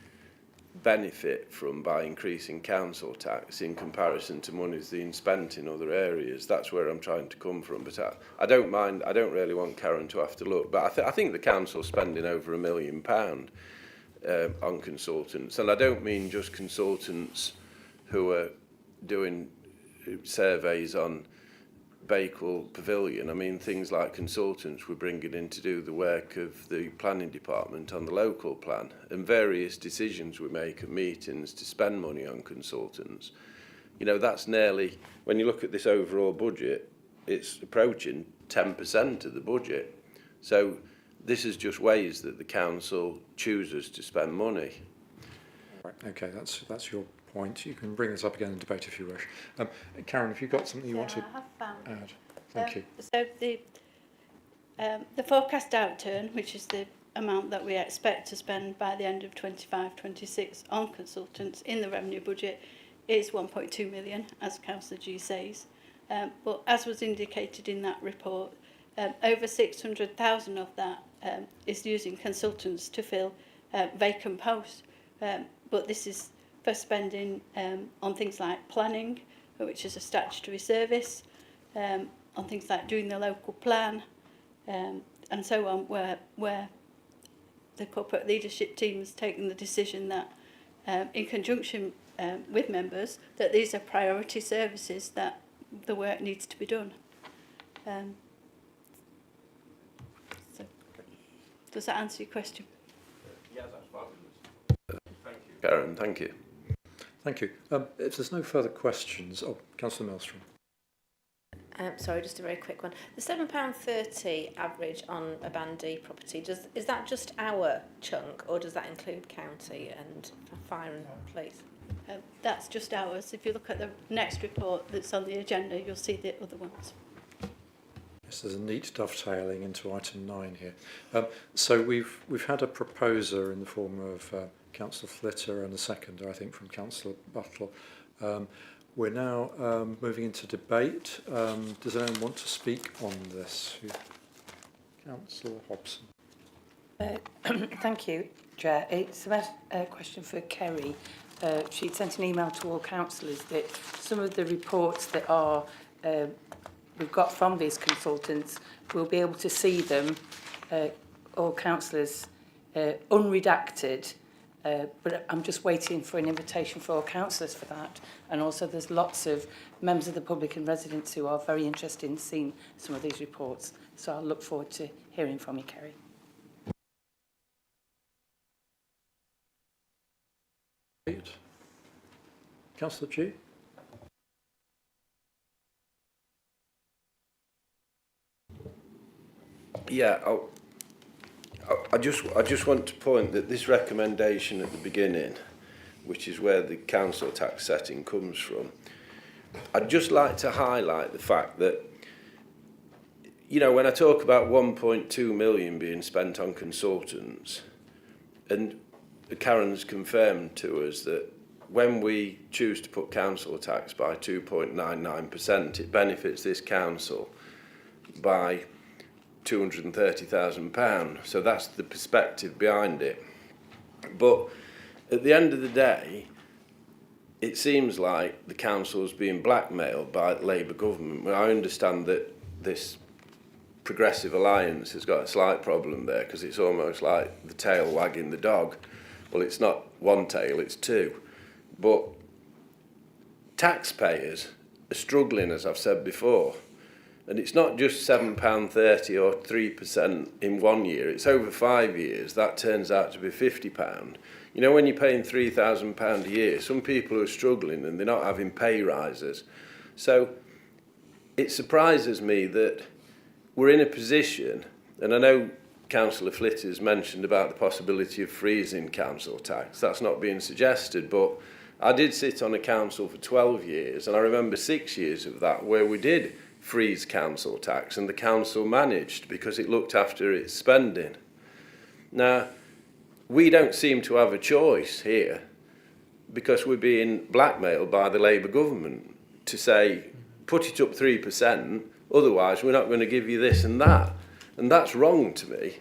Speaker 8: benefit from by increasing council tax in comparison to monies being spent in other areas. That's where I'm trying to come from. But I don't mind. I don't really want Karen to have to look. But I think the council's spending over £1 million on consultants, and I don't mean just consultants who are doing surveys on Bakewell Pavilion. I mean things like consultants we're bringing in to do the work of the planning department on the local plan, and various decisions we make at meetings to spend money on consultants. You know, that's nearly, when you look at this overall budget, it's approaching 10% of the budget. So this is just ways that the council chooses to spend money.
Speaker 1: Right, okay, that's your point. You can bring this up again in debate if you wish. Karen, have you got something you want to add? Thank you.
Speaker 12: So the forecast outturn, which is the amount that we expect to spend by the end of 25-26 on consultants in the revenue budget, is 1.2 million, as Councillor G says. But as was indicated in that report, over 600,000 of that is using consultants to fill vacant posts. But this is for spending on things like planning, which is a statutory service, on things like doing the local plan, and so on, where the corporate leadership team has taken the decision that, in conjunction with members, that these are priority services that the work needs to be done. So, does that answer your question?
Speaker 8: Yeah, that's fabulous. Thank you, Karen. Thank you.
Speaker 1: Thank you. If there's no further questions, Councillor Maelstrom.
Speaker 20: Sorry, just a very quick one. The £7.30 average on a Band D property, is that just our chunk, or does that include county and fire and police?
Speaker 12: That's just ours. If you look at the next report that's on the agenda, you'll see the other ones.
Speaker 1: Yes, there's a neat dovetailing into item 9 here. So we've had a proposer in the form of Councillor Flitter and a seconder, I think, from Councillor Butler. We're now moving into debate. Does anyone want to speak on this? Councillor Hobson.
Speaker 14: Thank you, Chair. It's about a question for Kerry. she'd sent an email to all councillors that some of the reports that are we've got from these consultants, we'll be able to see them, all councillors, unredacted, but I'm just waiting for an invitation for all councillors for that. And also there's lots of members of the public and residents who are very interested in seeing some of these reports. So I'll look forward to hearing from you, Kerry.
Speaker 1: Councillor G.
Speaker 8: Yeah, I just want to point that this recommendation at the beginning, which is where the council tax setting comes from, I'd just like to highlight the fact that, you know, when I talk about 1.2 million being spent on consultants, and Karen's confirmed to us that when we choose to put council tax by 2.99%, it benefits this council by £230,000. So that's the perspective behind it. But at the end of the day, it seems like the council is being blackmailed by the Labour government. Well, I understand that this Progressive Alliance has got a slight problem there because it's almost like the tail wagging the dog. Well, it's not one tail, it's two. But taxpayers are struggling, as I've said before. And it's not just £7.30 or 3% in 1 year, it's over 5 years. That turns out to be £50. You know, when you're paying £3,000 a year, some people are struggling and they're not having pay rises. So it surprises me that we're in a position, and I know Councillor Flitters mentioned about the possibility of freezing council tax. That's not being suggested, but I did sit on a council for 12 years, and I remember 6 years of that where we did freeze council tax, and the council managed because it looked after its spending. Now, we don't seem to have a choice here because we're being blackmailed by the Labour government to say, put it up 3%, otherwise we're not going to give you this and that. And that's wrong to me,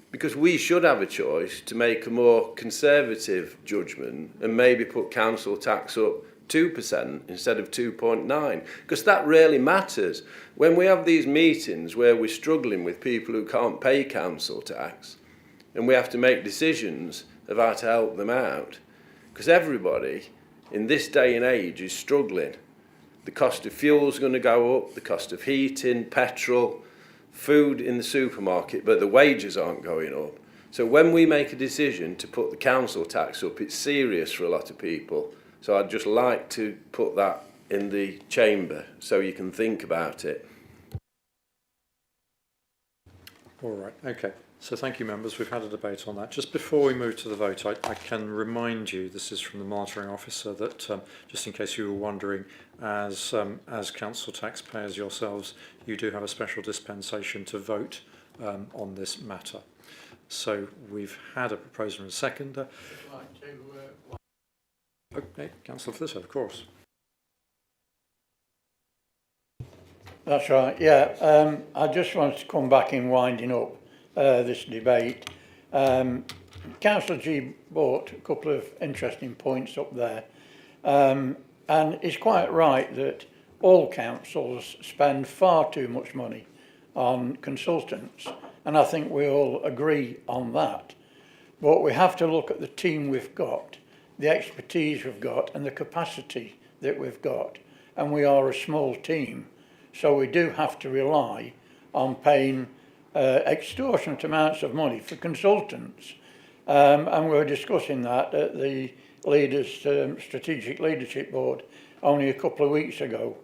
Speaker 8: because we should have a choice to make a more conservative judgment and maybe put council tax up 2% instead of 2.9%, because that really matters. When we have these meetings where we're struggling with people who can't pay council tax, and we have to make decisions of how to help them out, because everybody in this day and age is struggling. The cost of fuel is going to go up, the cost of heating, petrol, food in the supermarket, but the wages aren't going up. So when we make a decision to put the council tax up, it's serious for a lot of people. So I'd just like to put that in the chamber so you can think about it.
Speaker 1: All right, okay. So thank you, members. We've had a debate on that. Just before we move to the vote, I can remind you, this is from the monitoring officer, that just in case you were wondering, as council taxpayers yourselves, you do have a special dispensation to vote on this matter. So we've had a proposer and a seconder. Okay, Councillor Flitter, of course.
Speaker 10: That's right, yeah. I just wanted to come back in winding up this debate. Councillor G brought a couple of interesting points up there. And it's quite right that all councils spend far too much money on consultants. And I think we all agree on that. But we have to look at the team we've got, the expertise we've got, and the capacity that we've got. And we are a small team. So we do have to rely on paying extortionate amounts of money for consultants. And we were discussing that at the Leaders Strategic Leadership Board only a couple of weeks ago.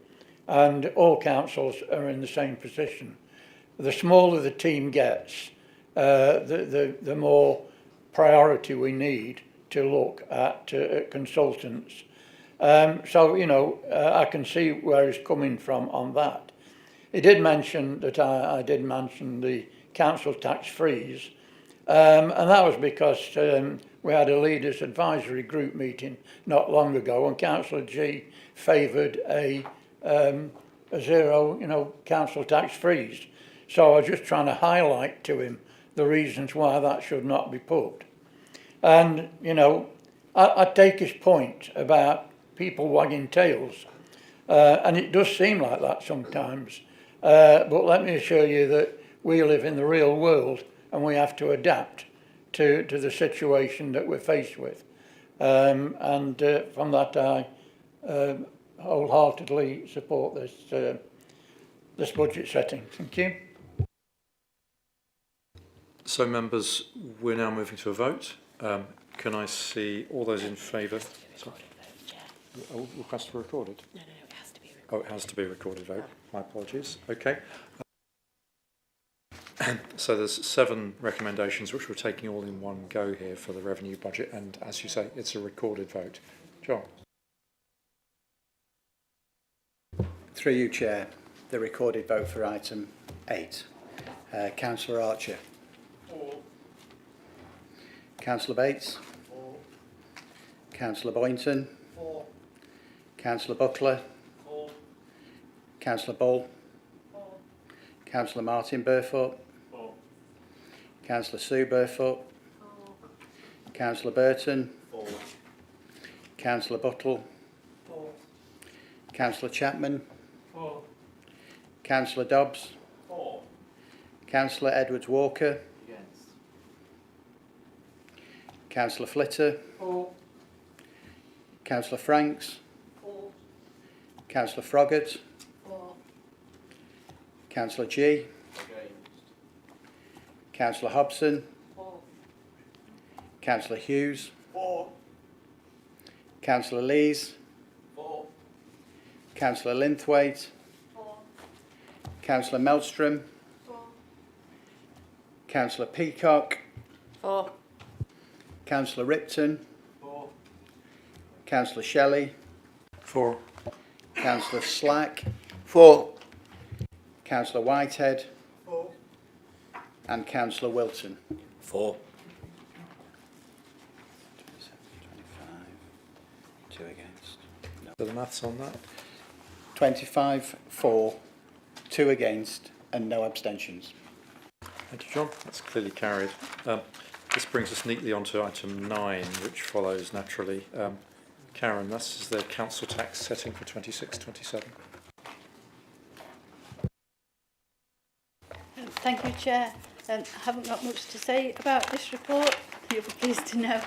Speaker 10: And all councils are in the same position. The smaller the team gets, the more priority we need to look at consultants. So, you know, I can see where he's coming from on that. He did mention that I did mention the council tax freeze, and that was because we had a leaders advisory group meeting not long ago, and Councillor G favoured a zero, you know, council tax freeze. So I was just trying to highlight to him the reasons why that should not be put. And, you know, I take his point about people wagging tails, and it does seem like that sometimes. But let me assure you that we live in the real world and we have to adapt to the situation that we're faced with. And from that, I wholeheartedly support this budget setting. Thank you.
Speaker 1: So, members, we're now moving to a vote. Can I see all those in favour? Oh, request for recorded?
Speaker 20: No, it has to be recorded.
Speaker 1: Oh, it has to be a recorded vote. My apologies. Okay. So there's 7 recommendations, which we're taking all in one go here for the revenue budget, and as you say, it's a recorded vote. John.
Speaker 21: Through you, Chair, the recorded vote for item 8. Councillor Archer.
Speaker 10: For.
Speaker 21: Councillor Bates.
Speaker 10: For.
Speaker 21: Councillor Boynton.
Speaker 10: For.
Speaker 21: Councillor Buckler.
Speaker 10: For.
Speaker 21: Councillor Bull.
Speaker 10: For.
Speaker 21: Councillor Martin Burfoot.
Speaker 10: For.
Speaker 21: Councillor Sue Burfoot.
Speaker 10: For.
Speaker 21: Councillor Burton.
Speaker 10: For.
Speaker 21: Councillor Buttle.
Speaker 10: For.
Speaker 21: Councillor Chapman.
Speaker 10: For.
Speaker 21: Councillor Dobbs.
Speaker 10: For.
Speaker 21: Councillor Edwards Walker.
Speaker 10: Against.
Speaker 21: Councillor Flitter.
Speaker 10: For.
Speaker 21: Councillor Franks.
Speaker 10: For.
Speaker 21: Councillor Froggatt.
Speaker 10: For.
Speaker 21: Councillor G. Councillor Hobson.
Speaker 10: For.
Speaker 21: Councillor Hughes.
Speaker 10: For.
Speaker 21: Councillor Lees.
Speaker 10: For.
Speaker 21: Councillor Linthwaite.
Speaker 10: For.
Speaker 21: Councillor Melstrom.
Speaker 10: For.
Speaker 21: Councillor Peacock.
Speaker 20: For.
Speaker 21: Councillor Ripton.
Speaker 10: For.
Speaker 21: Councillor Shelley.
Speaker 1: For.
Speaker 21: Councillor Slack.
Speaker 9: For.
Speaker 21: Councillor Whitehead.
Speaker 10: For.
Speaker 21: And Councillor Wilton.
Speaker 13: For.
Speaker 21: 25. 2 against. No.
Speaker 1: So the maths on that?
Speaker 21: 25 for, 2 against, and no abstentions.
Speaker 1: Thank you, John. That's clearly carried. This brings us neatly on to item 9, which follows naturally. Karen, this is the council tax setting for 26-27.
Speaker 12: Thank you, Chair. I haven't got much to say about this report. You'll be pleased to know.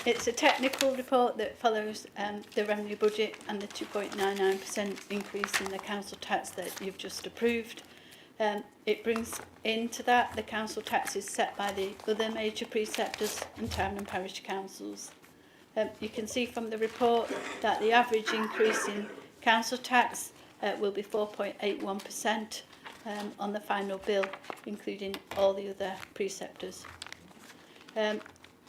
Speaker 12: It's a technical report that follows the revenue budget and the 2.99% increase in the council tax that you've just approved. It brings into that the council taxes set by the other major preceptors and town and parish councils. You can see from the report that the average increase in council tax will be 4.81% on the final bill, including all the other preceptors.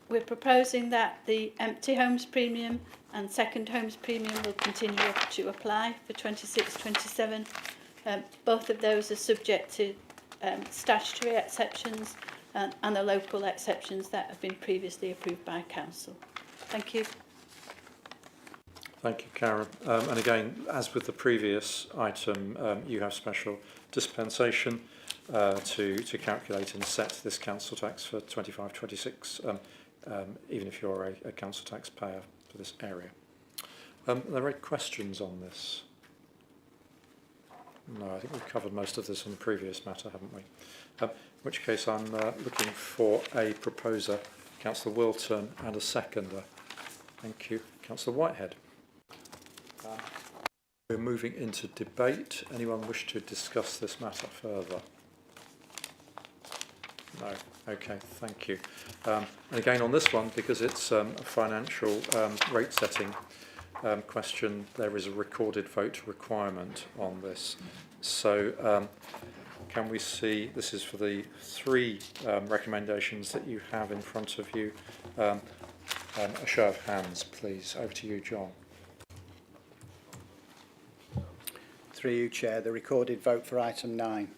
Speaker 12: We're proposing that the empty homes premium and second homes premium will continue to apply for 26-27. Both of those are subject to statutory exceptions and the local exceptions that have been previously approved by council. Thank you.
Speaker 1: Thank you, Karen. And again, as with the previous item, you have special dispensation to calculate and set this council tax for 25-26, even if you're a council tax payer for this area. Are there any questions on this? No, I think we've covered most of this on the previous matter, haven't we? In which case I'm looking for a proposer, Councillor Wilton, and a seconder. Thank you. Councillor Whitehead. We're moving into debate. Anyone wish to discuss this matter further? No. Okay, thank you. And again on this one, because it's a financial rate setting question, there is a recorded vote requirement on this. So can we see, this is for the 3 recommendations that you have in front of you. A show of hands, please. Over to you, John.
Speaker 21: Through you, Chair, the recorded vote for item 9.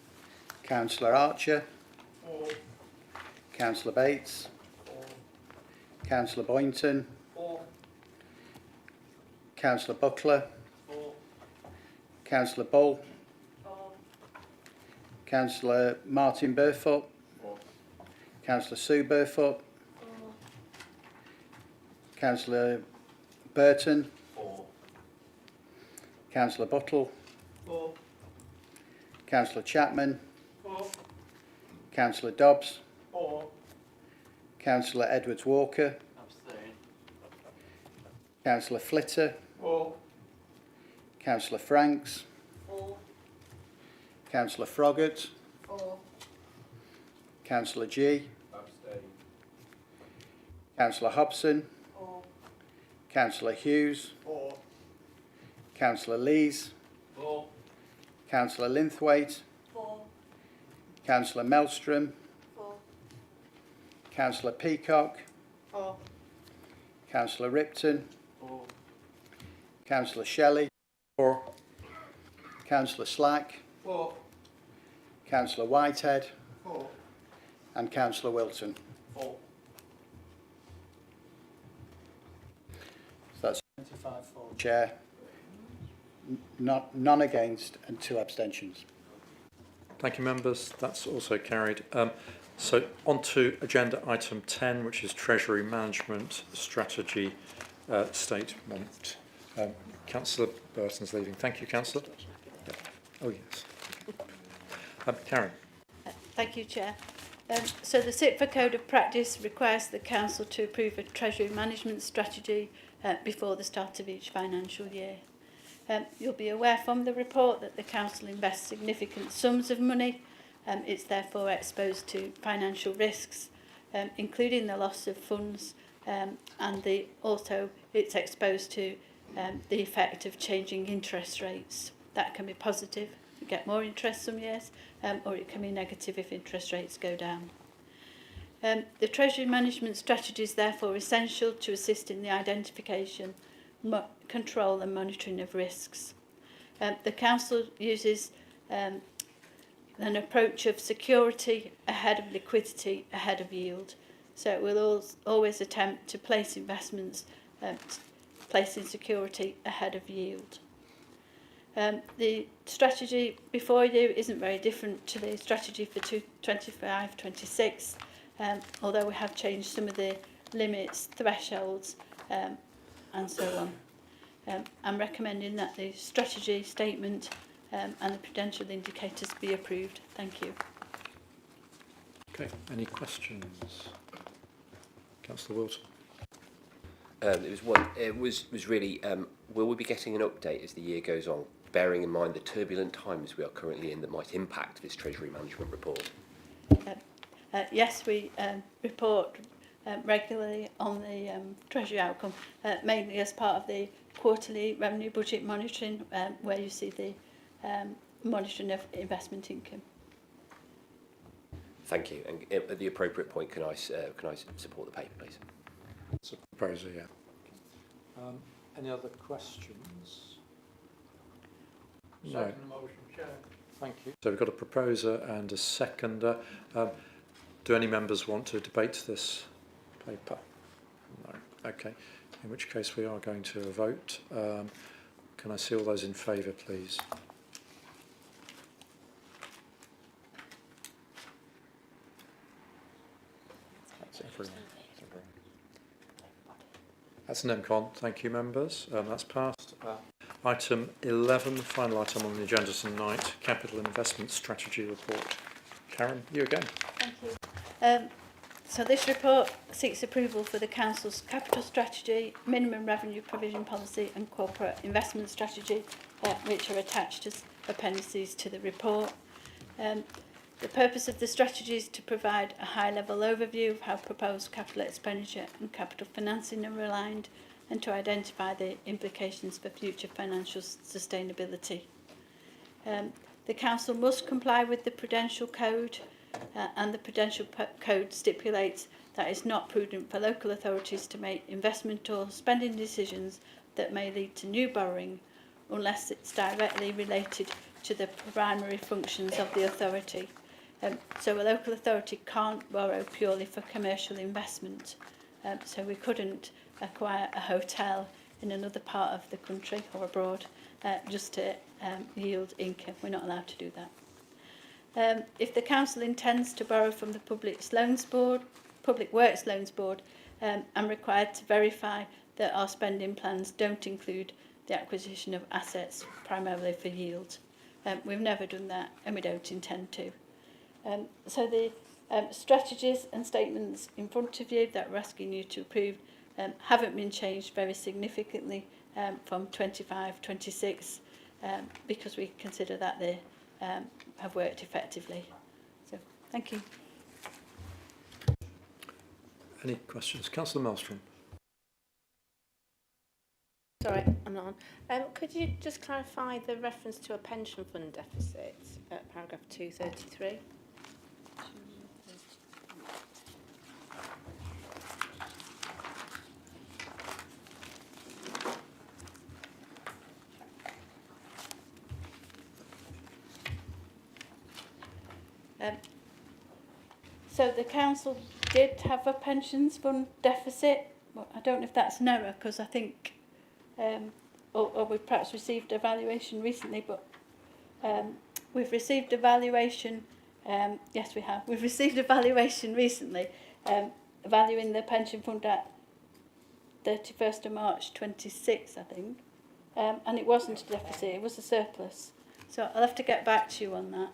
Speaker 21: Councillor Archer.
Speaker 10: For.
Speaker 21: Councillor Bates.
Speaker 10: For.
Speaker 21: Councillor Boynton.
Speaker 10: For.
Speaker 21: Councillor Buckler.
Speaker 10: For.
Speaker 21: Councillor Bull.
Speaker 10: For.
Speaker 21: Councillor Martin Burfoot.
Speaker 10: For.
Speaker 21: Councillor Sue Burfoot.
Speaker 10: For.
Speaker 21: Councillor Burton.
Speaker 15: 4.
Speaker 21: Councillor Buttle.
Speaker 15: 4.
Speaker 21: Councillor Chapman.
Speaker 15: 4.
Speaker 21: Councillor Dobbs.
Speaker 15: 4.
Speaker 21: Councillor Edwards-Walker.
Speaker 15: Abstain.
Speaker 21: Councillor Flitter.
Speaker 15: 4.
Speaker 21: Councillor Franks.
Speaker 15: 4.
Speaker 21: Councillor Froggatt.
Speaker 15: 4.
Speaker 21: Councillor G.
Speaker 15: Abstain.
Speaker 21: Councillor Hobson.
Speaker 15: 4.
Speaker 21: Councillor Hughes.
Speaker 15: 4.
Speaker 21: Councillor Lees.
Speaker 15: 4.
Speaker 21: Councillor Linthwaite.
Speaker 15: 4.
Speaker 21: Councillor Melstrom.
Speaker 15: 4.
Speaker 21: Councillor Peacock.
Speaker 15: 4.
Speaker 21: Councillor Ripton.
Speaker 15: 4.
Speaker 21: Councillor Shelley.
Speaker 1: 4.
Speaker 21: Councillor Slack.
Speaker 15: 4.
Speaker 21: Councillor Whitehead.
Speaker 15: 4.
Speaker 21: And Councillor Wilton.
Speaker 15: 4.
Speaker 21: So that's
Speaker 15: 25 4.
Speaker 21: Chair. None against and 2 abstentions.
Speaker 1: Thank you, members. That's also carried. So on to agenda item 10, which is Treasury Management Strategy Statement. Councillor Burton's leaving. Thank you, Councillor. Yeah. Oh, yes. Karen.
Speaker 12: Thank you, Chair. So the SIPFA Code of Practice requires the Council to approve a Treasury Management Strategy before the start of each financial year. You'll be aware from the report that the Council invests significant sums of money. It's therefore exposed to financial risks, including the loss of funds, and also it's exposed to the effect of changing interest rates. That can be positive, you get more interest some years, or it can be negative if interest rates go down. The Treasury Management Strategy is therefore essential to assist in the identification, control and monitoring of risks. The Council uses an approach of security ahead of liquidity ahead of yield. So it will always attempt to place investments, placing security ahead of yield. The strategy before you isn't very different to the strategy for 25-26, although we have changed some of the limits, thresholds, and so on. I'm recommending that the strategy statement and the prudential indicators be approved. Thank you.
Speaker 1: Okay, any questions? Councillor Wilson.
Speaker 13: It was really, will we be getting an update as the year goes on, bearing in mind the turbulent times we are currently in that might impact this Treasury Management report?
Speaker 12: Yes, we report regularly on the Treasury outcome, mainly as part of the quarterly revenue budget monitoring, where you see the monitoring of investment income.
Speaker 13: Thank you. And at the appropriate point, can I support the paper, please?
Speaker 1: It's a proposal, yeah. Any other questions? No.
Speaker 10: Second motion, Chair.
Speaker 1: Thank you. So we've got a proposer and a seconder. Do any members want to debate this paper? No. Okay. In which case we are going to a vote. Can I see all those in favour, please? That's everyone. That's an MCON. Thank you, members. That's passed. Item 11, final item on the agenda tonight, Capital Investment Strategy Report. Karen, you again.
Speaker 12: Thank you. So this report seeks approval for the Council's capital strategy, minimum revenue provision policy and corporate investment strategy, which are attached as appendices to the report. The purpose of the strategy is to provide a high-level overview of how proposed capital expenditure and capital financing are aligned, and to identify the implications for future financial sustainability. The Council must comply with the Prudential Code, and the Prudential Code stipulates that it's not prudent for local authorities to make investment or spending decisions that may lead to new borrowing unless it's directly related to the primary functions of the authority. So a local authority can't borrow purely for commercial investment. So we couldn't acquire a hotel in another part of the country or abroad just to yield income. We're not allowed to do that. If the Council intends to borrow from the Public Works Loans Board, and required to verify that our spending plans don't include the acquisition of assets primarily for yield. We've never done that and we don't intend to. So the strategies and statements in front of you that we're asking you to approve haven't been changed very significantly from 25-26 because we consider that they have worked effectively. So thank you.
Speaker 1: Any questions? Councillor Maelstrom.
Speaker 20: Sorry, I'm not on. Could you just clarify the reference to a pension fund deficit at paragraph 233?
Speaker 12: So the council did have a pensions fund deficit. Well, I don't know if that's an error because I think, or we've perhaps received a valuation recently, but we've received a valuation, yes we have, we've received a valuation recently valuing the pension fund at 31st of March 26, I think, and it wasn't a deficit, it was a surplus. So I'll have to get back to you on that.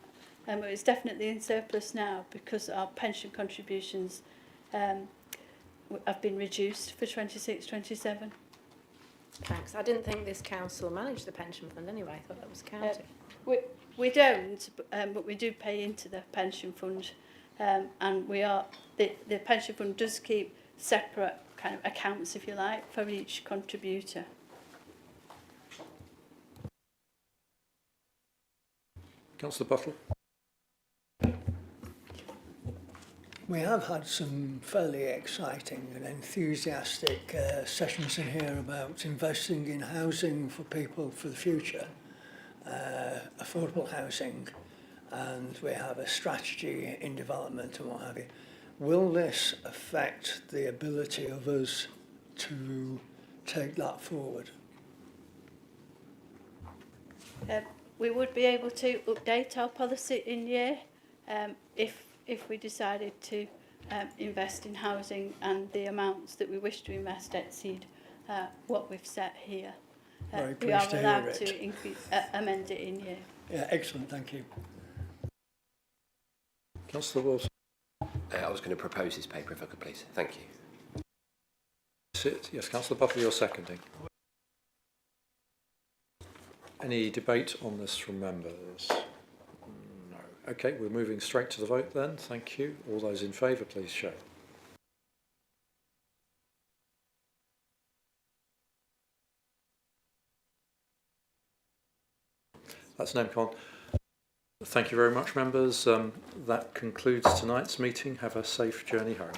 Speaker 12: But it's definitely in surplus now because our pension contributions have been reduced for 26-27.
Speaker 20: Thanks. I didn't think this council managed the pension fund anyway. I thought that was county.
Speaker 12: We don't, but we do pay into the pension fund, and we are the pension fund does keep separate kind of accounts, if you like, for each contributor.
Speaker 1: Councillor Buttle.
Speaker 4: We have had some fairly exciting and enthusiastic sessions in here about investing in housing for people for the future, affordable housing, and we have a strategy in development and what have you. Will this affect the ability of us to take that forward?
Speaker 12: We would be able to update our policy in year if we decided to invest in housing and the amounts that we wish to invest exceed what we've set here. We are allowed to increase, amend it in year.
Speaker 4: Yeah, excellent, thank you.
Speaker 1: Councillor Wilson.
Speaker 13: I was going to propose this paper if I could please. Thank you.
Speaker 1: Yes, Councillor Butler, you're seconding. Any debate on this from members? No. Okay, we're moving straight to the vote then. Thank you. All those in favour, please show. That's NEMCON. Thank you very much, members. That concludes tonight's meeting. Have a safe journey home.